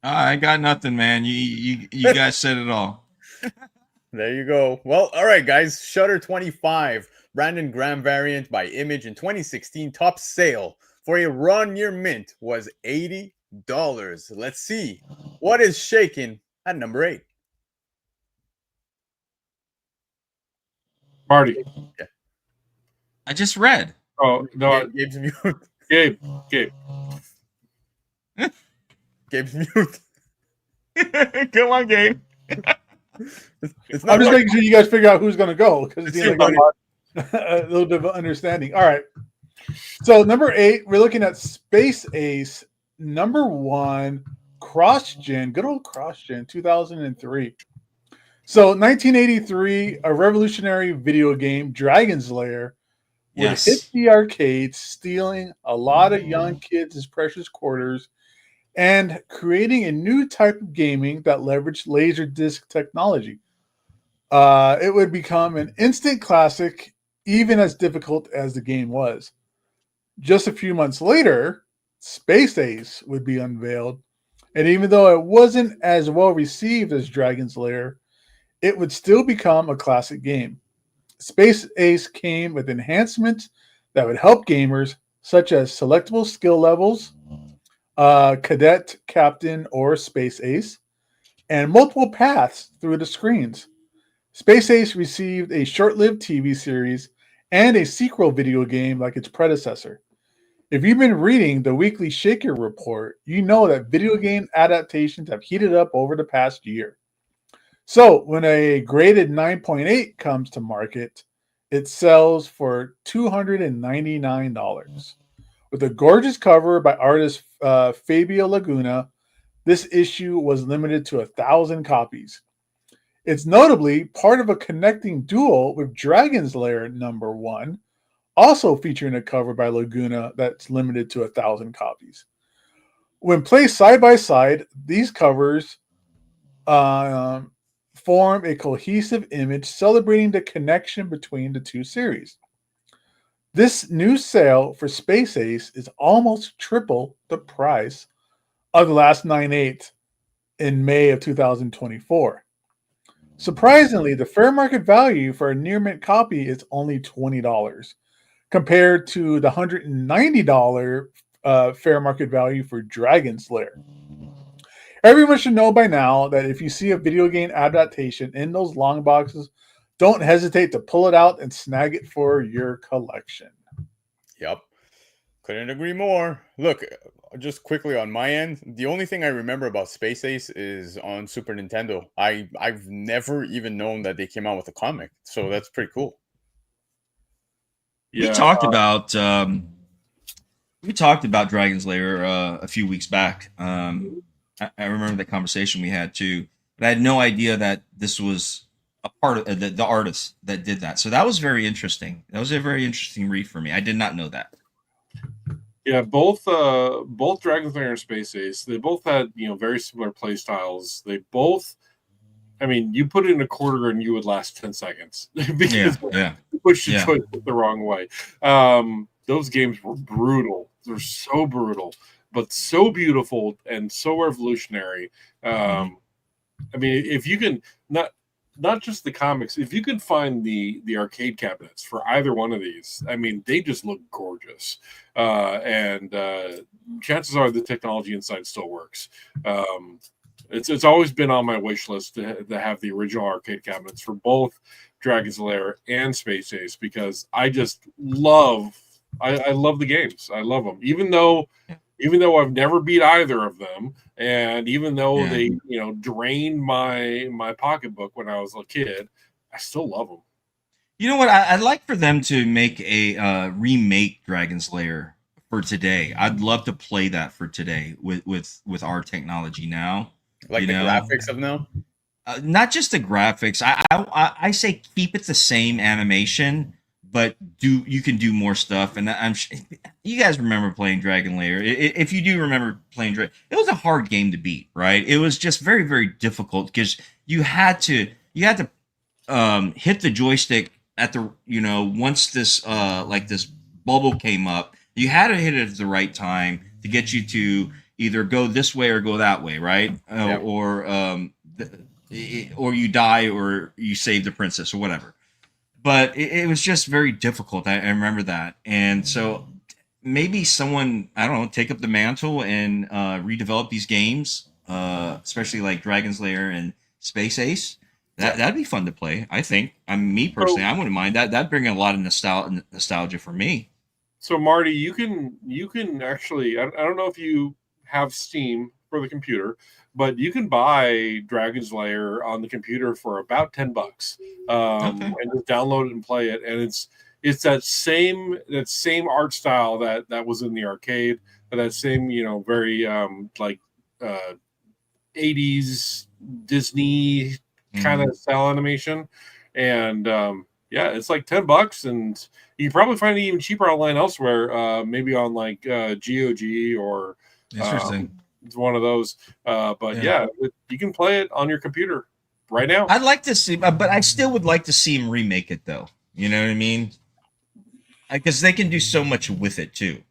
S1: I got nothing, man. You guys said it all.
S4: There you go. Well, all right, guys. Shudder 25, Brandon Graham variant by Image in 2016. Top sale for a run near mint was $80. Let's see what is shaking at number 8.
S6: Marty.
S1: I just read.
S6: Oh no,
S4: Gabe's mute.
S6: Gabe.
S4: Gabe's mute.
S1: Come on, Gabe.
S4: It's
S5: I'm just
S4: Marty.
S5: making sure you guys figure out who's going to go because
S6: It's
S5: it's
S6: you,
S5: like a little bit of understanding. All right. So number 8, we're looking at Space Ace, number 1, cross-gen, good old cross-gen, 2003. So 1983, a revolutionary video game, Dragon's Lair, would
S1: Yes.
S5: hit the arcades, stealing a lot of young kids' precious quarters and creating a new type of gaming that leveraged Laserdisc technology. It would become an instant classic, even as difficult as the game was. Just a few months later, Space Ace would be unveiled, and even though it wasn't as well received as Dragon's Lair, it would still become a classic game. Space Ace came with enhancements that would help gamers, such as selectable skill levels, cadet, captain, or Space Ace, and multiple paths through the screens. Space Ace received a short-lived TV series and a sequel video game like its predecessor. If you've been reading the weekly Shaker Report, you know that video game adaptations have heated up over the past year. So when a graded 9.8 comes to market, it sells for $299. With a gorgeous cover by artist Fabio Laguna, this issue was limited to 1,000 copies. It's notably part of a connecting duel with Dragon's Lair number 1, also featuring a cover by Laguna that's limited to 1,000 copies. When placed side by side, these covers form a cohesive image celebrating the connection between the two series. This new sale for Space Ace is almost triple the price of the last 9/8 in May of 2024. Surprisingly, the fair market value for a near mint copy is only $20, compared to the $190 fair market value for Dragon's Lair. Everyone should know by now that if you see a video game adaptation in those long boxes, don't hesitate to pull it out and snag it for your collection.
S4: Yep. Couldn't agree more. Look, just quickly on my end, the only thing I remember about Space Ace is on Super Nintendo. I've never even known that they came out with a comic, so that's pretty cool.
S1: We talked about Dragon's Lair a few weeks back. I remember that conversation we had too, but I had no idea that this was a part of the artist that did that. So that was very interesting. That was a very interesting read for me. I did not know that.
S6: Yeah, both Dragon's Lair and Space Ace, they both had very similar play styles. They both, I mean, you put it in a quarter and you would last 10 seconds because you pushed your choice the wrong way. Those games were brutal. They're so brutal, but so beautiful and so revolutionary. I mean, if you can not just the comics, if you can find the arcade cabinets for either one of these, I mean, they just look gorgeous. And chances are the technology inside still works. It's always been on my wish list to have the original arcade cabinets for both Dragon's Lair and Space Ace, because I just love the games. I love them, even though I've never beat either of them, and even though they drained my pocketbook when I was a kid, I still love them.
S1: You know what? I'd like for them to make a remake Dragon's Lair for today. I'd love to play that for today with our technology now.
S4: Like the graphics of now?
S1: Not just the graphics. I say keep it the same animation, but you can do more stuff. And you guys remember playing Dragon Lair. If you do remember playing Dragon, it was a hard game to beat, right? It was just very, very difficult because you had to hit the joystick at the once this this bubble came up, you had to hit it at the right time to get you to either go this way or go that way, right? Or you die or you save the princess or whatever. But it was just very difficult. I remember that. And so maybe someone, I don't know, take up the mantle and redevelop these games. especially like Dragon's Lair and Space Ace. That'd be fun to play. I think. I mean, me personally, I wouldn't mind that. That'd bring a lot of nostalgia for me.
S6: So Marty, you can actually. I don't know if you have Steam for the computer, but you can buy Dragon's Lair on the computer for about $10, and just download it and play it. And it's that same art style that was in the arcade, that same very 80s Disney kind of style animation, and it's like $10, and you can probably find it even cheaper online elsewhere, maybe on like GOG or
S1: Interesting.
S6: It's one of those, but you can play it on your computer right now.
S1: I'd like to see, but I still would like to see him remake it, though. You know what I mean? Because they can do so much with it too.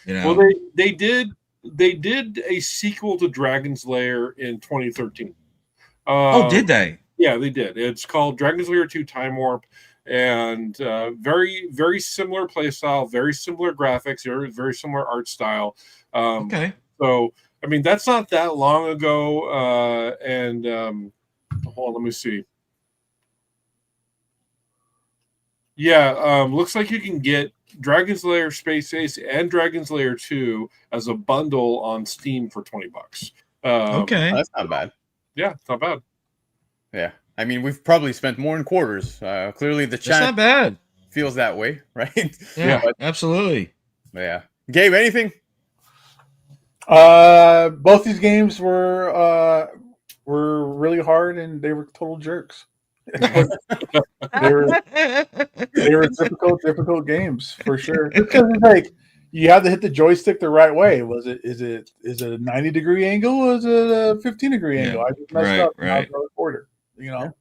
S6: Well, they did a sequel to Dragon's Lair in 2013.
S1: Did they?
S6: Yeah, they did. It's called Dragon's Lair 2 Time Warp, and very, very similar playstyle, very similar graphics, very similar art style.
S1: Okay.
S6: So, I mean, that's not that long ago. Hold on, let me see. Yeah, looks like you can get Dragon's Lair Space Ace and Dragon's Lair 2 as a bundle on Steam for $20.
S1: Okay.
S4: That's not bad.
S6: Yeah, it's not bad.
S4: Yeah. I mean, we've probably spent more in quarters. Clearly, the
S1: That's
S4: chat
S1: not bad.
S4: feels that way, right?
S1: Yeah,
S4: But,
S1: absolutely.
S4: yeah. Gabe, anything?
S5: Both these games were really hard, and they were total jerks. they were difficult games for sure. Because it's like you have to hit the joystick the right way. Is it a 90-degree angle or is it a 15-degree angle? I just messed up.
S1: Right.
S5: Quarter,
S1: Yeah.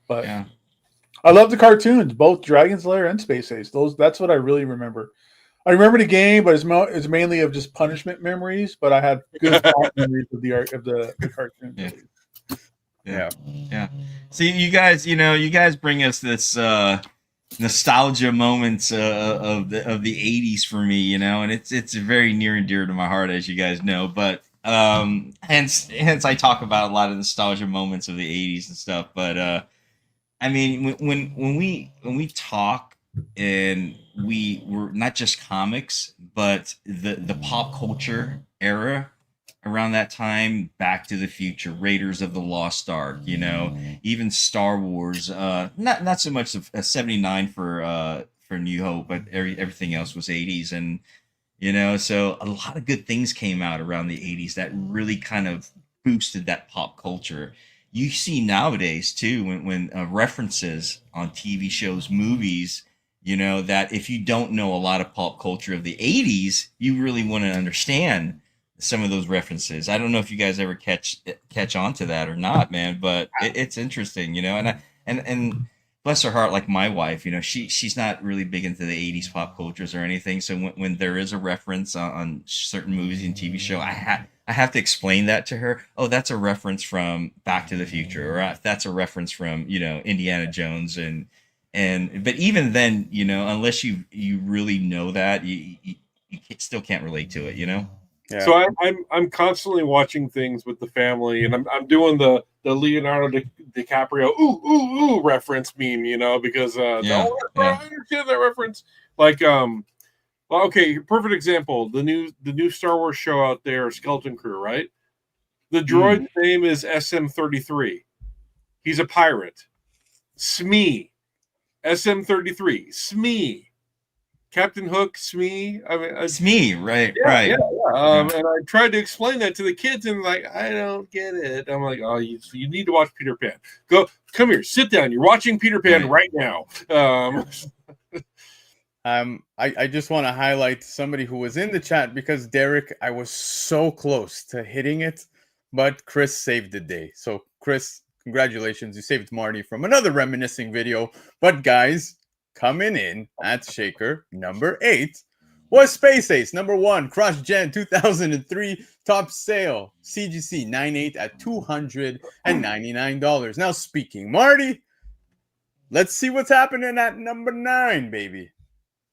S5: But
S1: Yeah.
S5: I love the cartoons, both Dragon's Lair and Space Ace. That's what I really remember. I remember the game, but it's mainly of just punishment memories. But I had good memories of the cartoons.
S1: Yeah. See, you guys bring us this nostalgia moments of the 80s for me, and it's very near and dear to my heart, as you guys know. But hence I talk about a lot of nostalgia moments of the 80s and stuff. But I mean, when we talk, and we're not just comics, but the pop culture era around that time, Back to the Future, Raiders of the Lost Ark, even Star Wars, not so much of 79 for New Hope, but everything else was 80s. And so a lot of good things came out around the 80s that really kind of boosted that pop culture. You see nowadays too, when references on TV shows, movies, that if you don't know a lot of pop culture of the 80s, you really want to understand some of those references. I don't know if you guys ever catch on to that or not, man, but it's interesting, and bless her heart, like my wife, she's not really big into the 80s pop cultures or anything. So when there is a reference on certain movies and TV show, I have to explain that to her. Oh, that's a reference from Back to the Future, or that's a reference from, Indiana Jones. But even then, unless you really know that, you still can't relate to it,
S4: Yeah.
S6: So I'm constantly watching things with the family, and I'm doing the Leonardo DiCaprio ooh reference meme, because I understand that reference. Like okay, perfect example. The new Star Wars show out there, Skeleton Crew, right? The droid's name is SM-33. He's a pirate. Smee. SM-33. Smee. Captain Hook, Smee. I mean,
S1: it's me, right?
S6: Yeah. And I tried to explain that to the kids, and like, I don't get it. I'm like, oh, you need to watch Peter Pan. Come here, sit down. You're watching Peter Pan right now.
S4: I just want to highlight somebody who was in the chat, because Derek, I was so close to hitting it, but Chris saved the day. So Chris, congratulations, you saved Marty from another reminiscing video. But guys, coming in at Shaker number 8 was Space Ace number 1, Cross Gen 2003 top sale, CGC 98 at $299. Now speaking, Marty, let's see what's happening at number 9, baby.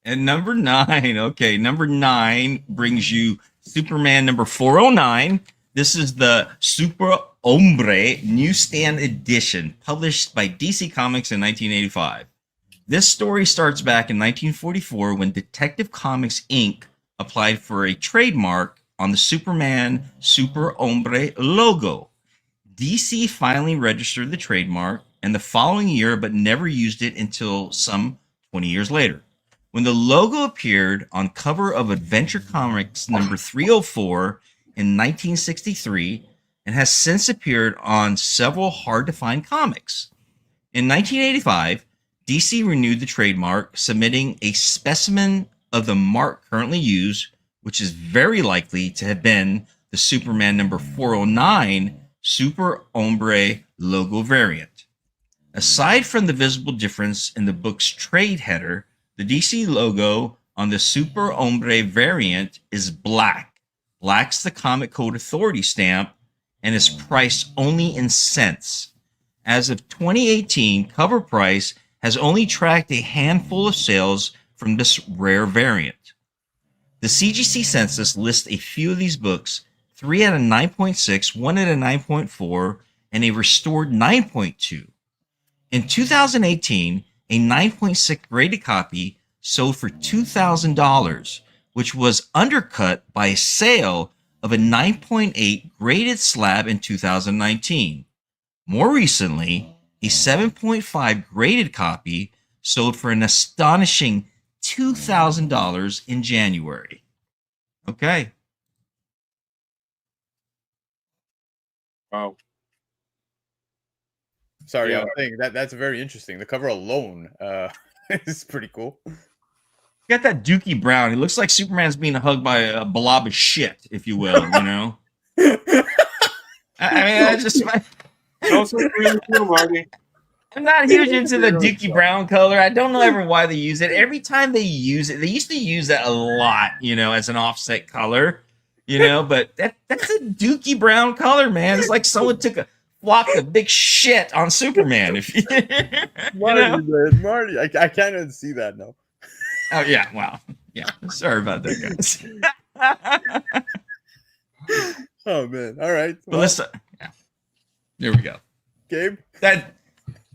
S1: And number 9, okay, number 9 brings you Superman number 409, This is the Superhombre newsstand edition, published by DC Comics in 1985. This story starts back in 1944 when Detective Comics Inc. applied for a trademark on the Superman Superhombre logo. DC finally registered the trademark and the following year, but never used it until some 20 years later, when the logo appeared on cover of Adventure Comics number 304 in 1963 and has since appeared on several hard-to-find comics. In 1985, DC renewed the trademark, submitting a specimen of the mark currently used, which is very likely to have been the Superman number 409 Superhombre logo variant. Aside from the visible difference in the book's trade header, the DC logo on the Superhombre variant is black, lacks the Comic Code Authority stamp, and is priced only in cents. As of 2018, cover price has only tracked a handful of sales from this rare variant. The CGC census lists a few of these books, 3 out of 9.6, 1 out of 9.4, and a restored 9.2. In 2018, a 9.6 graded copy sold for $2,000, which was undercut by a sale of a 9.8 graded slab in 2019. More recently, a 7.5 graded copy sold for an astonishing $2,000 in January. Okay.
S6: Wow.
S4: Sorry,
S6: Yeah.
S4: I was saying that's very interesting. The cover alone is pretty cool.
S1: Got that Dookie Brown. It looks like Superman's being hugged by a blob of shit, if you will, you know? I just...
S6: Also agree with you, Marty.
S1: I'm not huge into the Dookie Brown color. I don't know ever why they use it. Every time they use it, they used to use that a lot, you know, as an offset color, you know, but that's a Dookie Brown color, man. It's like someone took a flopped a big shit on Superman. If you,
S4: Marty, man, Marty, I can't unsee that now.
S1: Oh yeah, wow, yeah. Sorry about that, guys.
S4: Oh man, all right.
S1: Well, let's. Yeah. There we go.
S4: Gabe,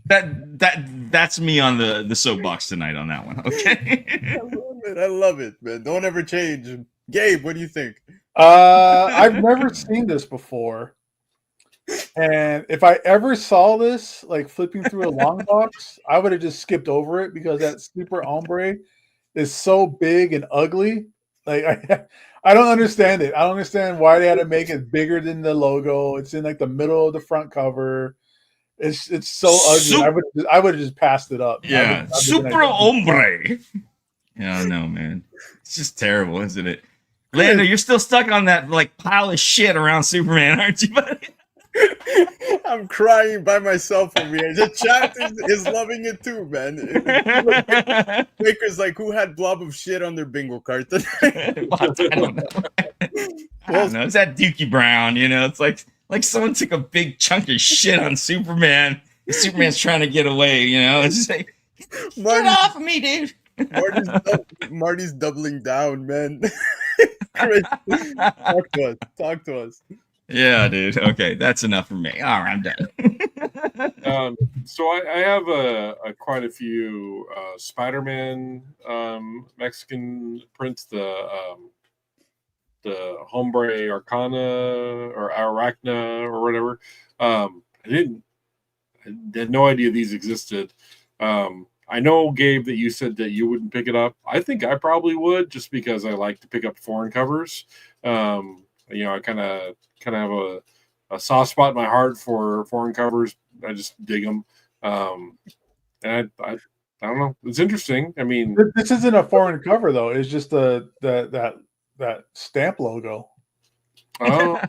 S1: that's me on the soapbox tonight on that one. Okay.
S4: I love it, man. Don't ever change. Gabe, what do you think?
S5: I've never seen this before. And if I ever saw this, like flipping through a long box, I would have just skipped over it because that Superhombre is so big and ugly. Like I don't understand it. I don't understand why they had to make it bigger than the logo. It's in like the middle of the front cover. It's so ugly. I would have just passed it up.
S1: Yeah, Superhombre. Yeah, no, man. It's just terrible, isn't it? Lando, you're still stuck on that like pile of shit around Superman, aren't you, buddy?
S4: I'm crying by myself over here. The chat is loving it too, man. Baker's like, who had blob of shit on their bingo card tonight?
S1: I don't know. I don't know. It's that Dookie Brown, you know. It's like someone took a big chunk of shit on Superman. Superman's trying to get away, you know. It's just like, get off of me, dude.
S4: Marty's doubling down, man. Talk to us.
S1: Yeah, dude. Okay, that's enough for me. All right, I'm done.
S6: So I have quite a few Spider-Man Mexican prints. The Hombre Arcana or Arachna or whatever. I had no idea these existed. I know, Gabe, that you said that you wouldn't pick it up. I think I probably would, just because I like to pick up foreign covers. You know, I kind of have a soft spot in my heart for foreign covers. I just dig them. And I don't know. It's interesting. I mean,
S5: this isn't a foreign cover though. It's just that stamp logo.
S6: oh,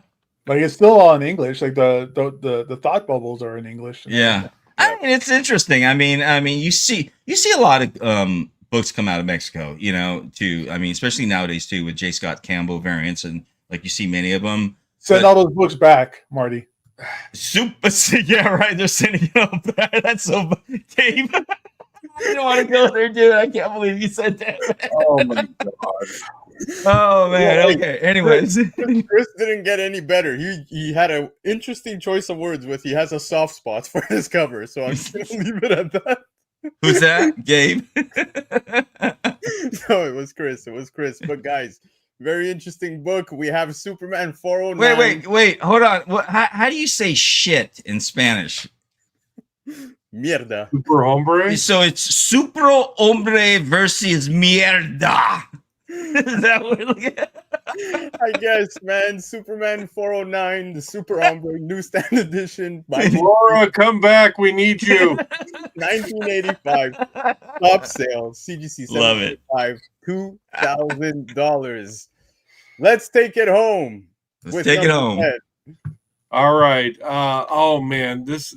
S5: Like it's still all in English. Like the thought bubbles are in English.
S1: Yeah. I mean, it's interesting. I mean, you see a lot of books come out of Mexico, you know, too. I mean, especially nowadays too, with J. Scott Campbell variants, and like you see many of them.
S5: Send all those books back, Marty.
S1: Super, yeah, right. They're sending it all back. That's so, Dave. I don't want to go there, dude. I can't believe you said that.
S6: oh my god!
S1: Oh man.
S4: Well, hey,
S1: Okay. Anyways,
S4: Chris didn't get any better. He had an interesting choice of words with he has a soft spot for this cover, so I'm just gonna leave it at that.
S1: who's that? Gabe.
S4: No, it was Chris. It was Chris. But guys, very interesting book. We have Superman 409.
S1: Wait. Hold on. How do you say shit in Spanish?
S4: Mierda.
S6: Superhombre.
S1: So it's Super Hombre versus Mierda. Is that what?
S4: I guess, man. Superman 409, the Super Hombre newsstand edition by
S6: Laura, come back. We need you.
S4: 1985. Top sale. CGC
S1: Love it.
S4: $2,000. Let's take it home.
S1: Let's take it home.
S4: 10.
S6: All right. Oh man, this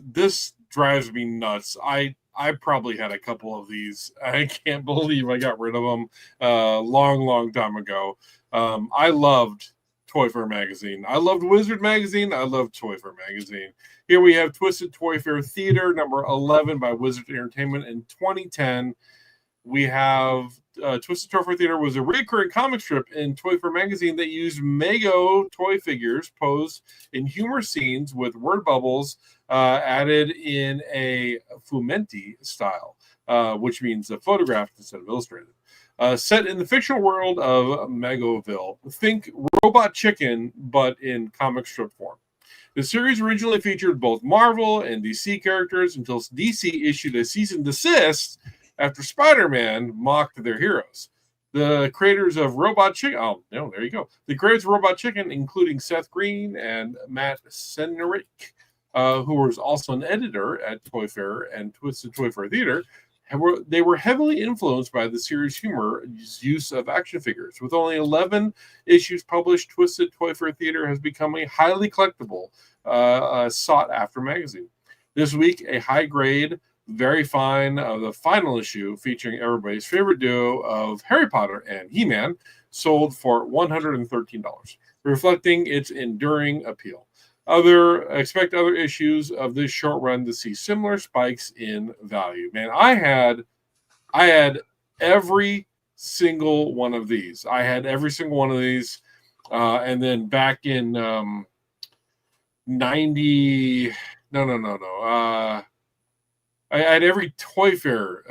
S6: drives me nuts. I probably had a couple of these. I can't believe I got rid of them long time ago. I loved Toyfare magazine. I loved Wizard magazine. I loved Toyfare magazine. Here we have Twisted Toyfare Theater, number 11 by Wizard Entertainment in 2010. We have Twisted Toyfare Theater was a recurring comic strip in Toyfare magazine that used Mego toy figures posed in humor scenes with word bubbles added in a fumetti style, which means photographed instead of illustrated. Set in the fictional world of Megoville. Think Robot Chicken, but in comic strip form. The series originally featured both Marvel and DC characters until DC issued a cease and desist after Spider-Man mocked their heroes. The creators of Robot Chicken, oh, no, there you go. The creators of Robot Chicken, including Seth Green and Matt Senrick, who was also an editor at Toyfare and Twisted Toyfare Theater, they were heavily influenced by the series' humor's use of action figures. With only 11 issues published, Twisted Toyfare Theater has become a highly collectible, sought-after magazine. This week, a high-grade, very fine, the final issue featuring everybody's favorite duo of Harry Potter and He-Man, sold for $113, reflecting its enduring appeal. Expect other issues of this short run to see similar spikes in value. Man, I had every single one of these. And then back in 90, I had every Toyfare,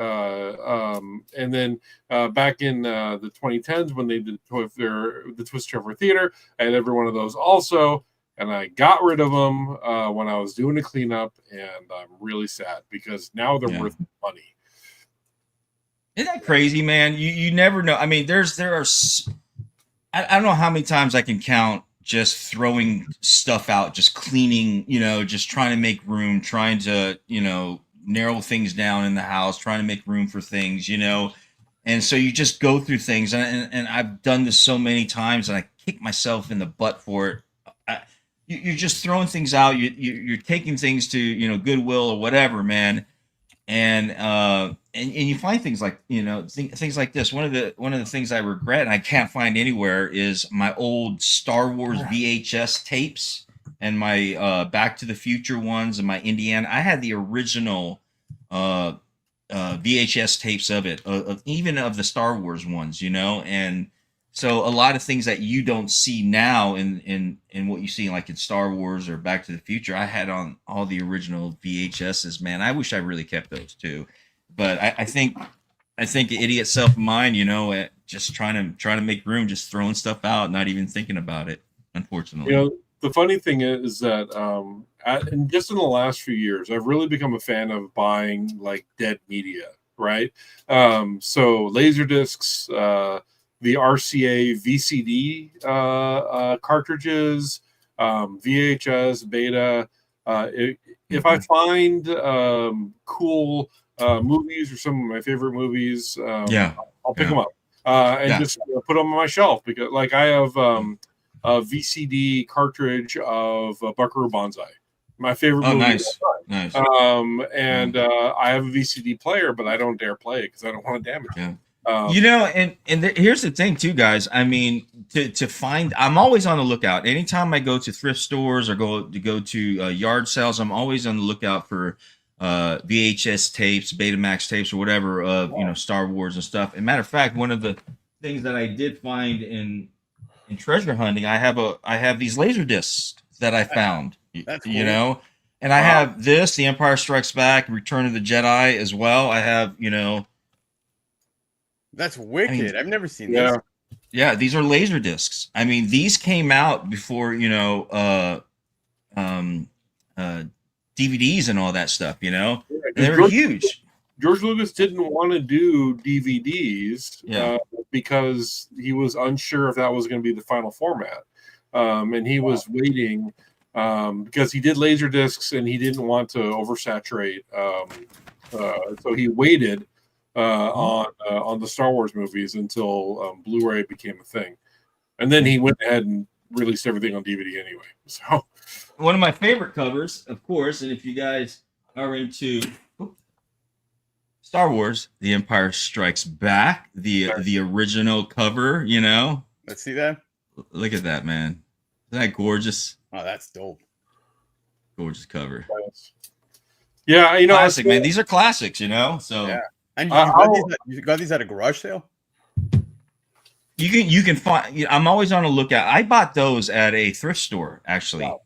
S6: and then back in the 2010s when they did Toyfare, the Twisted Toyfare Theater, I had every one of those also. And I got rid of them when I was doing a cleanup, and I'm really sad because now they're worth money.
S1: Isn't that crazy, man? You never know. I mean, there are. I don't know how many times I can count just throwing stuff out, just cleaning. Just trying to make room, trying to narrow things down in the house, trying to make room for things. And so you just go through things, and I've done this so many times, and I kick myself in the butt for it. You're just throwing things out. You're taking things to Goodwill or whatever, man, and you find things like things like this. One of the things I regret and I can't find anywhere is my old Star Wars VHS tapes and my Back to the Future ones and my Indiana. I had the original VHS tapes of it, even of the Star Wars ones, and. So a lot of things that you don't see now in what you see like in Star Wars or Back to the Future, I had on all the original VHSs, man. I wish I really kept those too. But I think idiot self of mine, just trying to make room, just throwing stuff out, not even thinking about it, unfortunately.
S6: The funny thing is that just in the last few years, I've really become a fan of buying like dead media, right? So laser discs, the RCA VCD cartridges, VHS, beta. If I find cool movies or some of my favorite movies, I'll pick them up and just put them on my shelf because, like, I have a VCD cartridge of Buckaroo Banzai, my favorite movie.
S1: Nice.
S6: And I have a VCD player, but I don't dare play it because I don't want to damage it.
S1: Here's the thing too, guys. I mean, to find, I'm always on the lookout. Anytime I go to thrift stores or go to yard sales, I'm always on the lookout for VHS tapes, Betamax tapes, or whatever of Star Wars and stuff. And matter of fact, one of the things that I did find in treasure hunting. I have these laser discs that I found.
S4: That's
S1: You
S4: cool.
S1: know, and I have this, The Empire Strikes Back, Return of the Jedi as well. I have,
S4: That's wicked. I've never seen
S6: Yeah.
S4: this.
S1: yeah, these are laser discs. I mean, these came out before, DVDs and all that stuff, and they were huge.
S6: George Lucas didn't want to do DVDs because he was unsure if that was going to be the final format. And he was waiting because he did laser discs and he didn't want to oversaturate. So he waited on the Star Wars movies until Blu-ray became a thing. And then he went ahead and released everything on DVD anyway. So
S1: One of my favorite covers, of course, and if you guys are into Star Wars, The Empire Strikes Back, the original cover,
S4: Let's see that.
S1: Look at that, man. Isn't that gorgeous?
S4: Oh, that's dope.
S1: Gorgeous cover.
S6: yeah,
S1: Classic, man. These are classics, So
S4: Yeah. And
S6: I'll-
S4: you got these at a garage sale?
S1: you can find. I'm always on a lookout. I bought those at a thrift store, actually.
S4: Wow.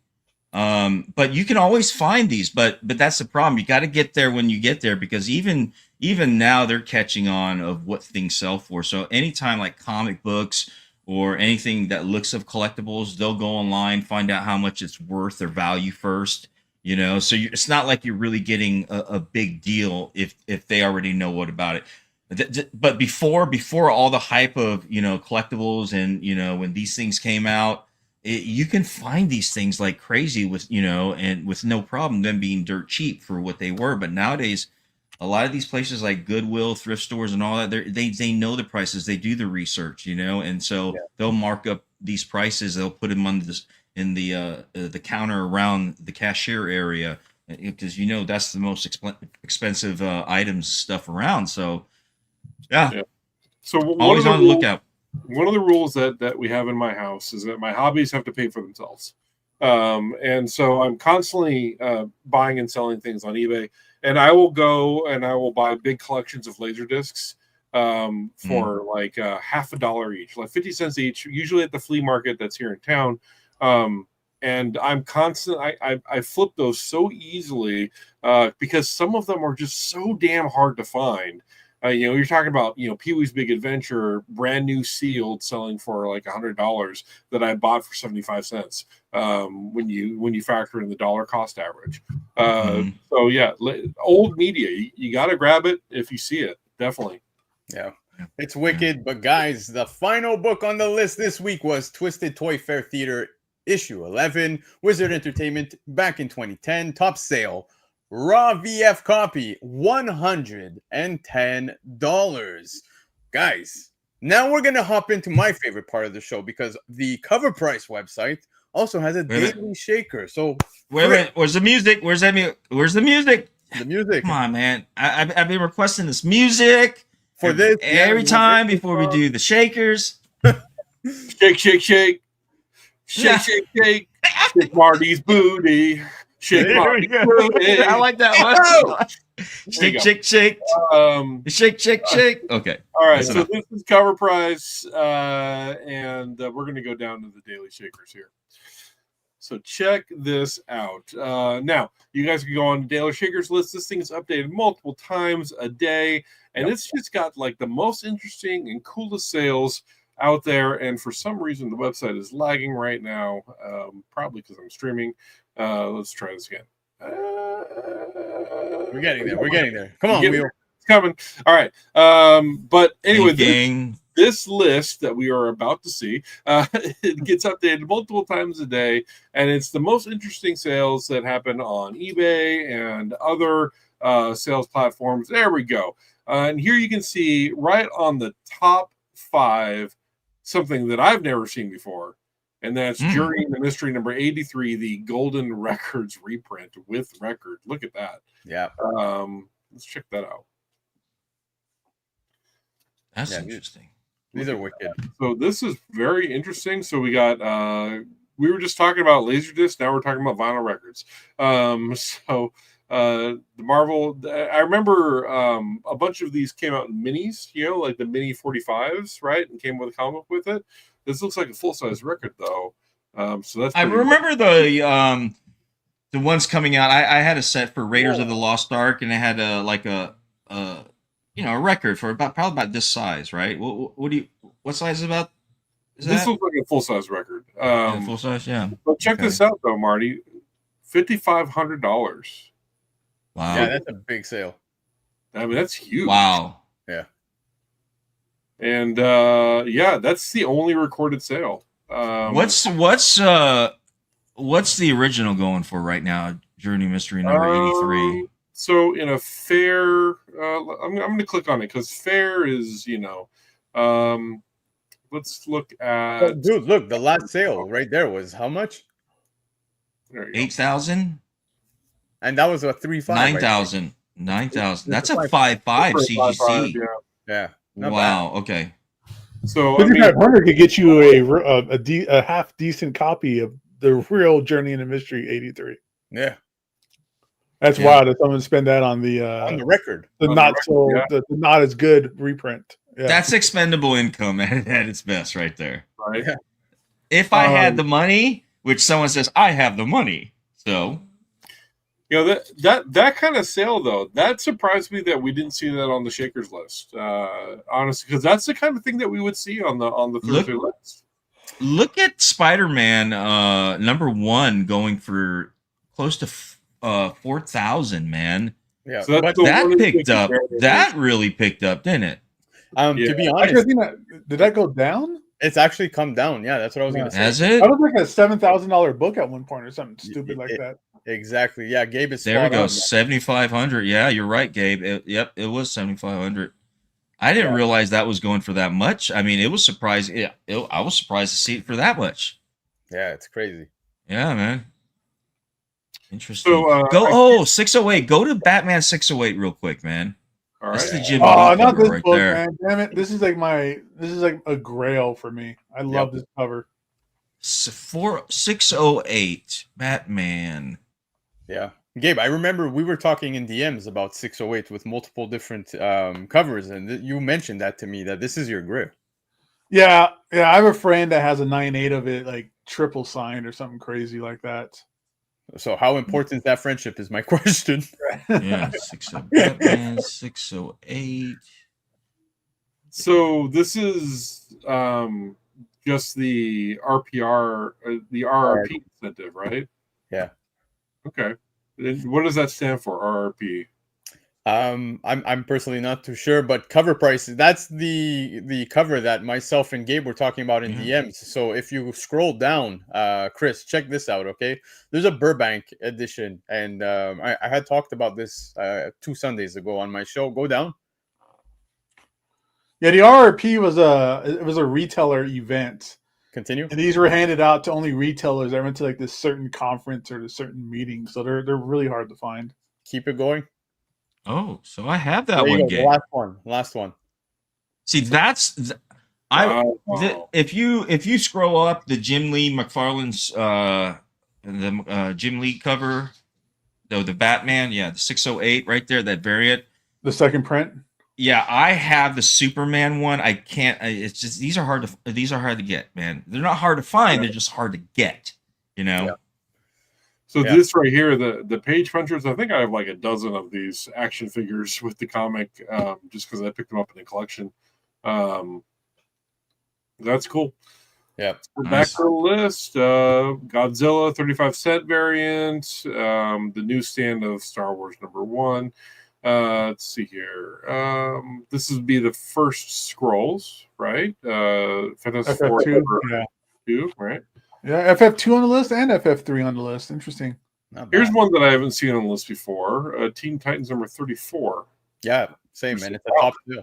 S1: But you can always find these. But that's the problem. You got to get there when you get there, because even now they're catching on of what things sell for. So anytime like comic books or anything that looks of collectibles, they'll go online, find out how much it's worth, their value first. So it's not like you're really getting a big deal if they already know what about it. But before all the hype of collectibles and when these things came out, you can find these things like crazy with and with no problem, them being dirt cheap for what they were. But nowadays, a lot of these places like Goodwill, thrift stores, and all that, they know the prices, they do the research, and so they'll mark up these prices, they'll put them on in the counter around the cashier area, because that's the most expensive items stuff around. So
S6: So
S1: always on the lookout.
S6: One of the rules that we have in my house is that my hobbies have to pay for themselves. And so I'm constantly buying and selling things on eBay, and I will go and I will buy big collections of laser discs for like $50 each, like 50 cents each, usually at the flea market that's here in town. And I'm constant. I flip those so easily because some of them are just so damn hard to find. You're talking about Pee-wee's Big Adventure, brand new sealed, selling for like $100 that I bought for 75 cents. When you factor in the dollar cost average. So yeah, old media, you got to grab it if you see it. Definitely.
S4: Yeah. It's wicked. But guys, the final book on the list this week was Twisted Toyfare Theater issue 11, Wizard Entertainment, back in 2010, top sale, raw VF copy, $110. Guys, now we're gonna hop into my favorite part of the show, because the Cover Price website also has a daily shaker. So
S1: wait, where's the music? Where's the music?
S4: The music.
S1: Come on, man. I've been requesting this music
S4: For this
S1: every time before we do the shakers.
S6: Shake, shake, shake. Shake, shake, shake. Shake Marty's booty. Shake Marty's booty.
S1: I like that one. Shake, shake, shake. Shake, shake, shake. Okay.
S6: All right.
S1: That's
S6: So
S1: enough.
S6: this is Cover Price, and we're going to go down to the daily shakers here. So check this out. Now, you guys can go on Daily Shakers list. This thing is updated multiple times a day, and it's just got like the most interesting and coolest sales out there. And for some reason, the website is lagging right now, probably because I'm streaming. Let's try this again.
S4: We're getting there. We're getting there. Come on, Wheel.
S6: It's coming. All right. But anyway,
S1: Gang.
S6: this list that we are about to see, it gets updated multiple times a day, and it's the most interesting sales that happen on eBay and other sales platforms. There we go. And here you can see right on the top 5 something that I've never seen before, and that's Journey into Mystery number 83, the Golden Records reprint with record. Look at that.
S4: Yeah.
S6: Let's check that out.
S1: That's interesting.
S4: These are wicked.
S6: So this is very interesting. So we got we were just talking about Laserdisc, now we're talking about vinyl records. So The Marvel. I remember a bunch of these came out in minis, like the mini 45s, right, and came with a comic with it. This looks like a full size record though, so that's.
S1: I remember the ones coming out. I had a set for Raiders of the Lost Ark, and it had a record for probably about this size, right? What size is about?
S6: This looks like a full size record.
S1: Full size, yeah.
S6: But check this out though, Marty. $5,500.
S1: Wow.
S4: Yeah, that's a big sale.
S6: I mean, that's huge.
S1: Wow.
S4: Yeah.
S6: And that's the only recorded sale.
S1: What's the original going for right now? Journey Mystery number 83.
S6: So in a fair, I'm going to click on it because fair is, let's look at.
S4: Dude, look, the last sale right there was how much?
S1: 8,000.
S4: And that was a 3.5.
S1: 9,000. 9,000. That's a 5.5 CGC.
S4: Yeah.
S1: Wow. Bad. Okay.
S6: So
S5: 5,500 could get you a half decent copy of the real Journey into Mystery 83.
S4: Yeah.
S5: That's wild that someone spend that on the
S4: record.
S5: The not as good reprint. Yeah.
S1: That's expendable income at its best, right there.
S6: Right.
S4: Yeah.
S1: If I had the money, which someone says I have the money, so
S6: that kind of sale though, that surprised me that we didn't see that on the Shakers list. Honestly, because that's the kind of thing that we would see on the Thursday list.
S1: Look at Spider-Man number 1 going for close to 4,000, man.
S4: Yeah,
S6: so
S1: that picked up. That really picked up, didn't it?
S4: To be honest,
S5: did that go down?
S4: It's actually come down. Yeah, that's what I was going to say.
S1: Has it?
S5: I was like a $7,000 book at one point or something stupid like that.
S4: Exactly. Yeah, Gabe is.
S1: There we go. 7,500. Yeah, you're right, Gabe. It was 7,500. I didn't realize that was going for that much. I mean, it was surprising. Yeah, I was surprised to see it for that much.
S4: Yeah, it's crazy.
S1: Yeah, man. Interesting.
S6: So
S1: 608. Go to Batman 608 real quick, man.
S6: All
S1: That's
S6: right.
S1: the Jim
S5: not this
S1: right
S5: book,
S1: there.
S5: man. Damn it. This is like a grail for me. I love this cover.
S1: 608 Batman.
S4: Yeah. Gabe, I remember we were talking in DMs about 608 with multiple different covers, and you mentioned that to me, that this is your grip.
S5: Yeah. I have a friend that has a 9.8 of it, like triple signed or something crazy like that.
S4: So how important is that friendship is my question.
S1: Yeah, 608 Batman, 608.
S6: So this is just the RPR, the RRP incentive, right?
S4: Yeah.
S6: Okay. What does that stand for, RRP?
S4: I'm personally not too sure, but cover price, that's the cover that myself and Gabe were talking about in DMs. So if you scroll down, Chris, check this out, okay? There's a Burbank edition, and I had talked about this 2 Sundays ago on my show. Go down.
S5: Yeah, the RRP was a retailer event.
S4: Continue.
S5: And these were handed out to only retailers that went to like this certain conference or this certain meeting. So they're really hard to find.
S4: Keep it going.
S1: Oh, so I have that one game.
S4: Last one.
S1: See, if you scroll up the Jim Lee McFarlane's Jim Lee cover, the Batman, the 608 right there, that variant.
S5: The second print.
S1: Yeah, I have the Superman one. I can't. It's just these are hard to get, man. They're not hard to find. They're just hard to get.
S4: Yeah.
S6: So this right here, the page punchers, I think I have like a dozen of these action figures with the comic, just because I picked them up in the collection. That's cool.
S4: Yeah.
S6: Back to the list, Godzilla 35-cent variant, the newsstand of Star Wars number 1. Let's see here. This would be the first scrolls, right? Fantastic Four FF2, right?
S5: Yeah, FF2 on the list and FF3 on the list. Interesting.
S6: Here's one that I haven't seen on the list before. Teen Titans number 34.
S4: Yeah, same, man. It's a top two.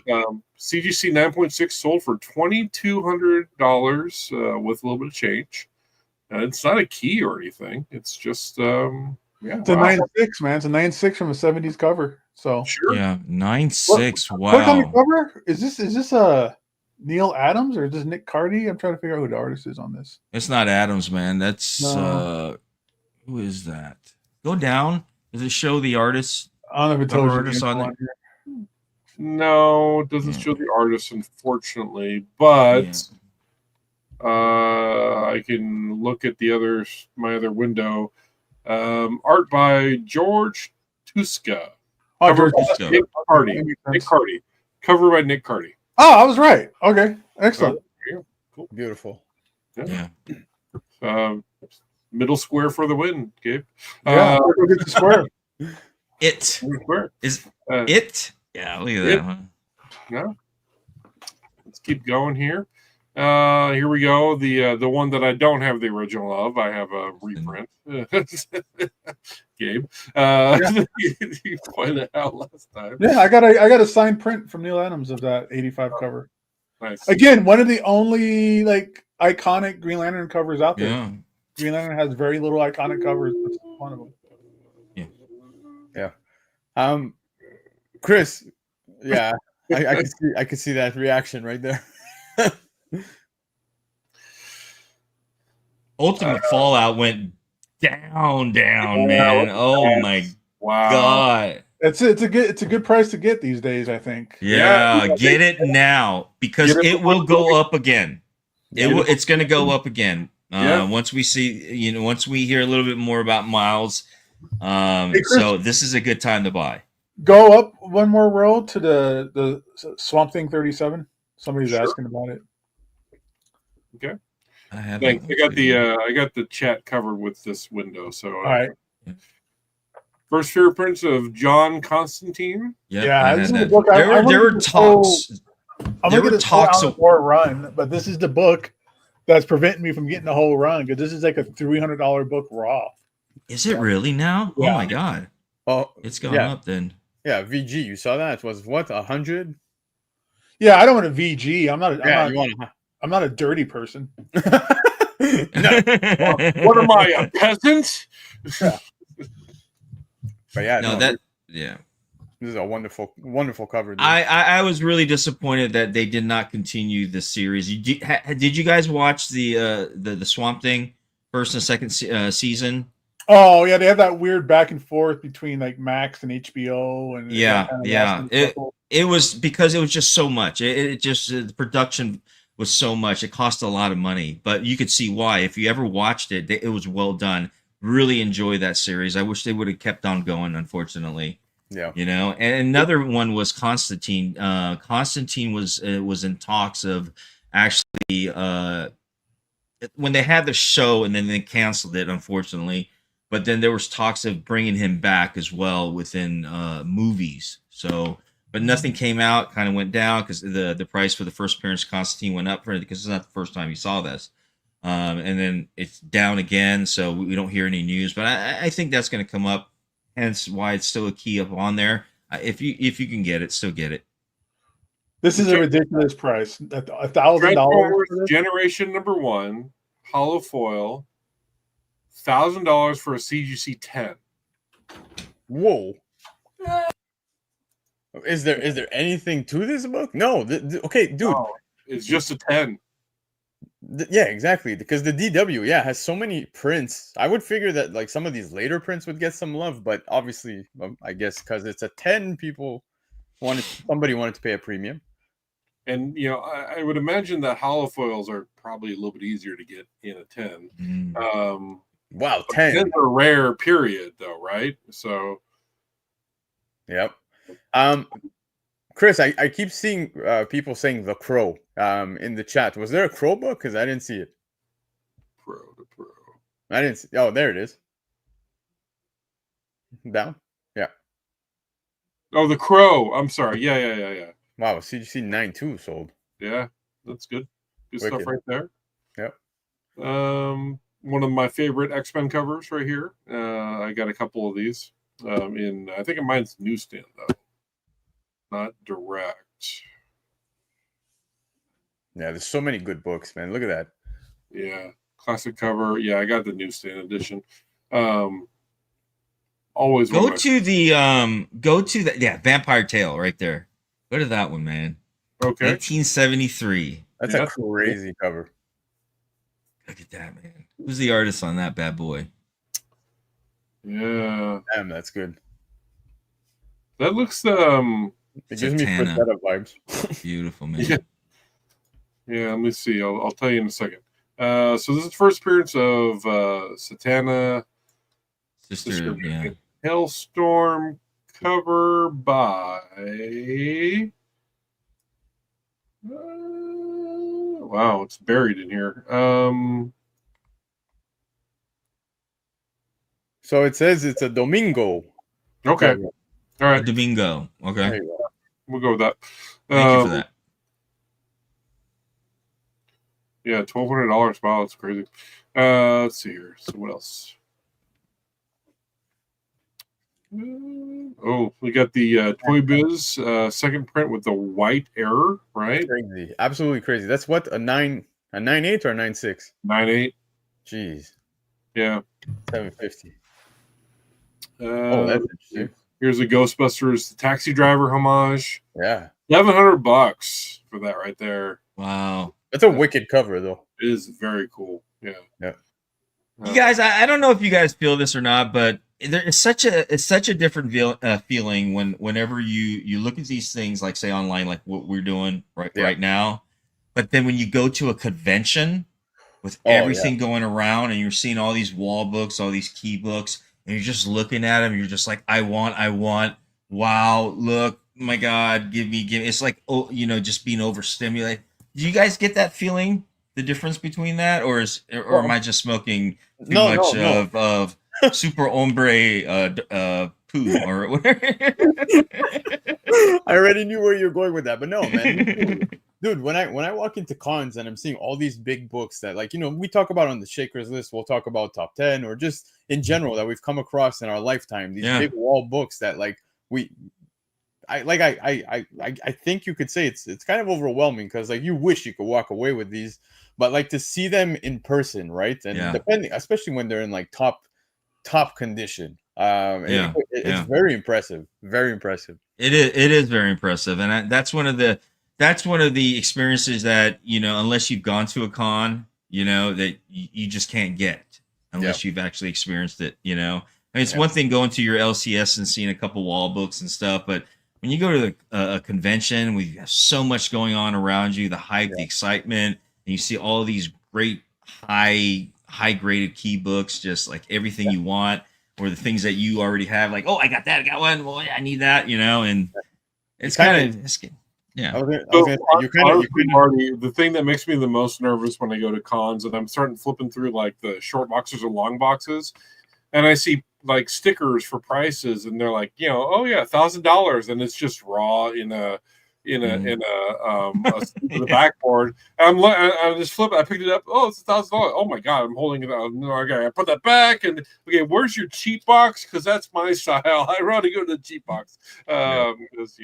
S6: CGC 9.6 sold for $2,200 with a little bit of change. It's not a key or anything. It's just
S5: it's a 9.6, man. It's a 9.6 from a 70s cover. So
S6: sure.
S1: Yeah, 9.6. Wow.
S5: What's on the cover? Is this Neil Adams or is this Nick Cardy? I'm trying to figure out who the artist is on this.
S1: It's not Adams, man. That's who is that? Go down. Does it show the artist?
S5: I don't know if it
S1: Cover
S5: tells you
S1: artist
S5: the
S1: on
S5: info
S1: there?
S5: here.
S6: No, it doesn't show the artist, unfortunately. But I can look at my other window. Art by George Tuska.
S5: Oh,
S6: Cover
S5: George
S6: by
S1: Tuska.
S6: Nick Cardy.
S5: That makes sense.
S6: Nick Cardy. Cover by Nick Cardy.
S5: Oh, I was right. Okay, excellent.
S4: Beautiful.
S1: Yeah.
S6: Middle square for the win, Gabe.
S5: Yeah, we'll get the square.
S1: It
S6: Middle square.
S1: is
S6: Uh,
S1: it. Yeah, look at that one.
S6: Yeah. Let's keep going here. Here we go. The one that I don't have the original of, I have a reprint. Gabe, you pointed out last time.
S5: Yeah, I got a signed print from Neil Adams of that 85 cover.
S6: Nice.
S5: Again, one of the only like iconic Green Lantern covers out there.
S1: Yeah.
S5: Green Lantern has very little iconic covers. This is one of them.
S4: Chris, yeah, I could see that reaction right there.
S1: Ultimate Fallout went down, man. Oh my
S6: Wow.
S1: god.
S5: It's a good price to get these days, I think.
S1: Yeah, get it now because
S6: Get it
S1: it will
S6: before-
S1: go up again. It's going to go up again.
S6: Yeah.
S1: Once we see, once we hear a little bit more about Miles.
S5: Chris.
S1: So this is a good time to buy.
S5: Go up one more row to the Swamp Thing 37. Somebody's
S6: Sure.
S5: asking about it.
S1: I have.
S6: Thanks. I got the chat covered with this window. So
S5: All right.
S6: first fear prints of John Constantine.
S1: Yep,
S5: Yeah,
S1: I
S5: this
S1: had
S5: is the
S1: that.
S5: book I
S1: There
S5: wanted
S1: were
S5: to
S1: talks.
S5: I'm
S1: There
S5: gonna
S1: were
S5: get a
S1: talks
S5: talks
S1: of-
S5: more run, but this is the book that's preventing me from getting the whole run because this is like a $300 book raw.
S1: Is it really now?
S5: Yeah.
S1: Oh my god,
S4: Oh,
S1: it's going
S4: yeah.
S1: up then.
S4: Yeah, VG. You saw that? It was what, 100?
S5: Yeah, I don't want a VG. I'm not.
S4: Yeah,
S5: I'm,
S4: you
S5: not
S4: want
S5: I'm not a dirty person.
S4: to.
S6: What am I, a peasant?
S4: But yeah,
S1: No,
S4: this is a wonderful, wonderful cover. Dude.
S1: I was really disappointed that they did not continue the series. Did you guys watch the Swamp Thing first and second season?
S5: Oh yeah, they have that weird back and forth between like Max and HBO and
S1: Yeah,
S5: that kind of
S1: yeah.
S5: Austin couple.
S1: It was because it was just so much. It just the production was so much. It cost a lot of money, but you could see why. If you ever watched it, it was well done. Really enjoyed that series. I wish they would have kept on going. Unfortunately,
S4: Yeah.
S1: And another one was Constantine. Constantine was in talks of actually when they had the show and then they canceled it, unfortunately. But then there was talks of bringing him back as well within movies. So, but nothing came out. Kind of went down because the price for the first appearance of Constantine went up for it because it's not the first time you saw this. And then it's down again, so we don't hear any news. But I think that's going to come up. Hence why it's still a key up on there. If you can get it, still get it.
S5: This is a ridiculous price. $1,000
S6: Transformers
S5: for this?
S6: Generation number 1, hollow foil, $1,000 for a CGC 10.
S4: Whoa. Is there anything to this book? No. Okay, dude.
S6: Oh, it's just a 10.
S4: Yeah, exactly. Because the DW, has so many prints. I would figure that like some of these later prints would get some love, but obviously, I guess because it's a 10, somebody wanted to pay a premium.
S6: And I would imagine that hollow foils are probably a little bit easier to get in a 10.
S4: Wow,
S6: But
S4: 10.
S6: 10's a rare period, though, right? So,
S4: Yep. Chris, I keep seeing people saying The Crow in the chat. Was there a Crow book? Because I didn't see it.
S6: pro.
S4: I didn't see. Oh, there it is. Down. Yeah.
S6: Oh, the Crow. I'm sorry. Yeah.
S4: Wow, CGC 9-2 sold.
S6: Yeah, that's good. Good
S4: Wicked.
S6: stuff right there.
S4: Yep.
S6: One of my favorite X-Men covers right here. I got a couple of these. I think mine's newsstand though, not direct.
S4: Yeah, there's so many good books, man. Look at that.
S6: Yeah, classic cover. Yeah, I got the newsstand edition. Always
S1: Go to the Vampire Tale right there. Go to that one, man.
S6: Okay.
S1: 1973.
S4: That's
S6: Yeah.
S4: a crazy cover.
S1: Look at that, man. Who's the artist on that bad boy?
S6: Yeah,
S4: Damn, that's good.
S6: that looks
S4: It gives me
S1: Satana.
S4: Frazetta vibes.
S1: Beautiful, man.
S6: Yeah. Yeah, let me see. I'll tell you in a second. So this is the first appearance of Satana,
S1: Sister, yeah.
S6: Hailstorm, cover by. Wow, it's buried in here.
S4: So it says it's a Domingo.
S6: Okay, all right,
S1: Domingo. Okay.
S4: There you go.
S6: we'll go with that.
S1: Thank you for that.
S6: Yeah, $1,200. Wow, that's crazy. Let's see here. So what else? Oh, we got the Toy Biz second print with the white error, right?
S4: Crazy. Absolutely crazy. That's what, a 9.8 or a 9.6?
S6: 9.8.
S4: Jeez.
S6: Yeah.
S4: 750. Oh, that's interesting.
S6: Here's a Ghostbusters Taxi Driver homage.
S4: Yeah.
S6: $1,100 for that right there.
S1: Wow.
S4: That's a wicked cover, though.
S6: It is very cool. Yeah.
S4: Yeah.
S1: You guys, I don't know if you guys feel this or not, but it's such a different feeling whenever you look at these things, like say online, like what we're doing right now. But then when you go to a convention with everything going around, and you're seeing all these wall books, all these key books, and you're just looking at them, you're just like, I want. Wow, look, my God, give me. It's like, just being overstimulated. Do you guys get that feeling? The difference between that, or am I just smoking too much of super hombre poo or whatever?
S4: I already knew where you're going with that, but no, man. Dude, when I walk into cons and I'm seeing all these big books that, like, we talk about on the Shakers list, we'll talk about top 10 or just in general that we've come across in our lifetime, these big wall books that, like, I think you could say it's kind of overwhelming, because like you wish you could walk away with these, but like to see them in person, right? And depending, especially when they're in like top condition, it's very impressive. Very impressive.
S1: It is very impressive, and that's one of the experiences that unless you've gone to a con, that you just can't get unless you've actually experienced it. I mean, it's one thing going to your LCS and seeing a couple wall books and stuff, but when you go to a convention, we have so much going on around you, the hype, the excitement, and you see all these great high graded key books, just like everything you want, or the things that you already have, like, oh, I got that, I got one, well, I need that, and it's kind of yeah.
S6: Marty, the thing that makes me the most nervous when I go to cons and I'm starting flipping through like the short boxes or long boxes, and I see like stickers for prices, and they're like, oh yeah, $1,000, and it's just raw in the backboard. And I'm just flipping. I picked it up. Oh, it's $1,000. Oh my God, I'm holding it out. No, okay, I put that back. And okay, where's your cheap box? Because that's my style. I rather go to the cheap box. Because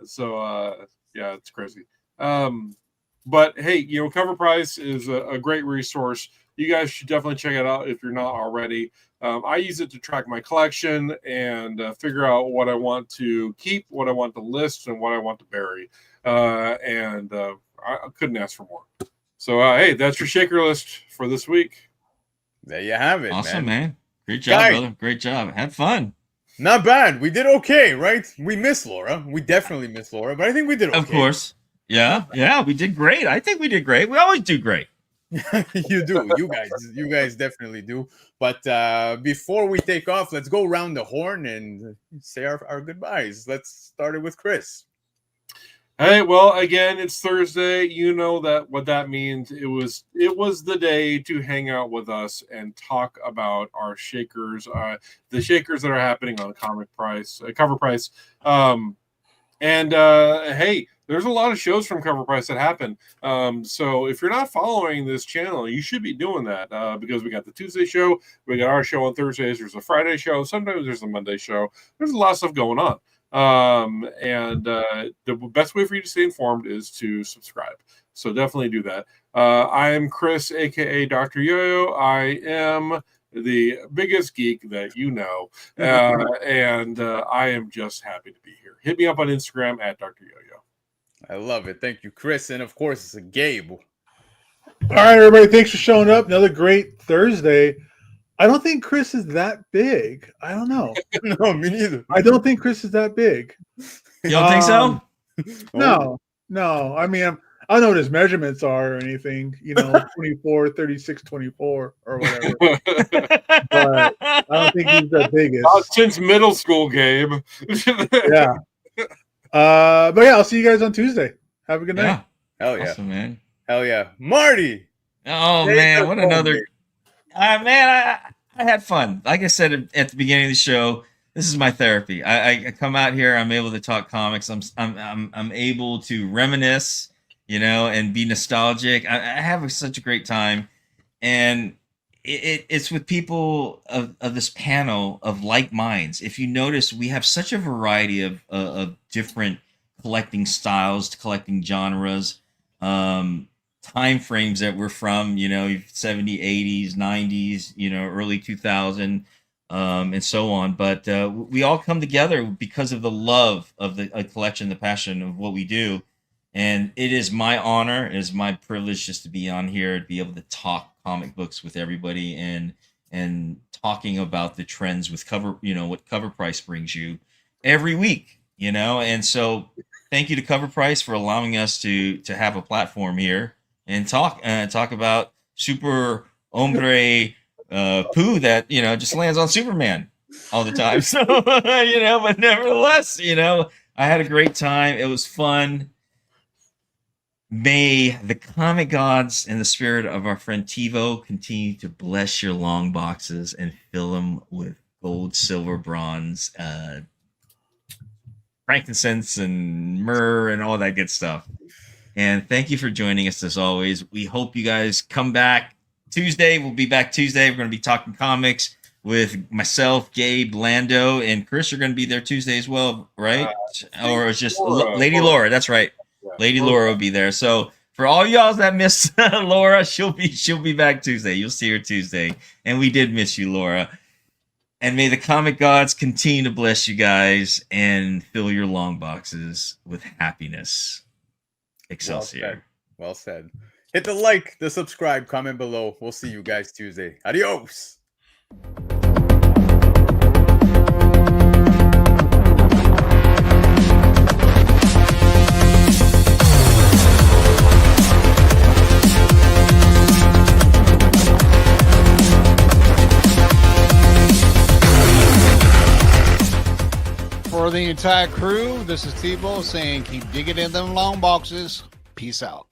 S6: So it's crazy. But hey, Cover Price is a great resource. You guys should definitely check it out if you're not already. I use it to track my collection and figure out what I want to keep, what I want to list, and what I want to bury. I couldn't ask for more. So, hey, that's your shaker list for this week.
S4: There you have it.
S1: Awesome, man. Great job, brother. Great job. Had fun.
S4: Not bad. We did okay, right? We miss Laura. We definitely miss Laura, but I think we did okay.
S1: Of course. Yeah, we did great. I think we did great. We always do great.
S4: You do. You guys definitely do. But before we take off, let's go around the horn and say our goodbyes. Let's start it with Chris.
S6: Hey, well, again, it's Thursday. You know what that means. It was the day to hang out with us and talk about our shakers, the shakers that are happening on Cover Price. Hey, there's a lot of shows from Cover Price that happen. So if you're not following this channel, you should be doing that because we got the Tuesday show, we got our show on Thursdays, there's a Friday show, sometimes there's a Monday show. There's a lot of stuff going on. The best way for you to stay informed is to subscribe. So definitely do that. I'm Chris, aka Dr. Yo-Yo. I am the biggest geek that you know, and I am just happy to be here. Hit me up on Instagram at Dr. Yo-Yo.
S4: I love it. Thank you, Chris. And of course, it's Gabe.
S5: All right, everybody. Thanks for showing up. Another great Thursday. I don't think Chris is that big. I don't know.
S4: No, me neither.
S5: I don't think Chris is that big.
S1: You don't think so?
S5: No. I mean, I don't know what his measurements are or anything, 24, 36, 24 or whatever. But I don't think he's the biggest.
S6: Since middle school, Gabe.
S5: Yeah. But yeah, I'll see you guys on Tuesday. Have a good night.
S1: Yeah.
S4: Hell yeah.
S1: Awesome, man.
S4: Hell yeah. Marty.
S1: Oh
S4: Take
S1: man,
S4: us
S1: what
S4: home,
S1: another
S4: dude.
S1: man, I had fun. Like I said at the beginning of the show, this is my therapy. I come out here, I'm able to talk comics. I'm able to reminisce, and be nostalgic. I have such a great time, and it's with people of this panel of like minds. If you notice, we have such a variety of different collecting styles, collecting genres, time frames that we're from, 70s, 80s, 90s, early 2000, and so on. But we all come together because of the love of the collection, the passion of what we do. And it is my honor, it is my privilege just to be on here, to be able to talk comic books with everybody and talking about the trends with what Cover Price brings you every week, And so thank you to Cover Price for allowing us to have a platform here and talk about super hombre poo that just lands on Superman all the time. So but nevertheless, I had a great time. It was fun. May the comic gods and the spirit of our friend TiVo continue to bless your long boxes and fill them with gold, silver, bronze, frankincense, and myrrh, and all that good stuff. And thank you for joining us as always. We hope you guys come back Tuesday. We'll be back Tuesday. We're going to be talking comics with myself, Gabe, Lando, and Chris. You're going to be there Tuesday as well, right? Or it's just Lady Laura. That's right. Lady Laura will be there. So for all y'all that miss Laura, she'll be back Tuesday. You'll see her Tuesday. And we did miss you, Laura. And may the comic gods continue to bless you guys and fill your long boxes with happiness. Excelsior.
S4: Well said. Hit the like, the subscribe, comment below. We'll see you guys Tuesday. Adios.
S7: For the entire crew, this is T-Bo saying keep digging in them long boxes. Peace out.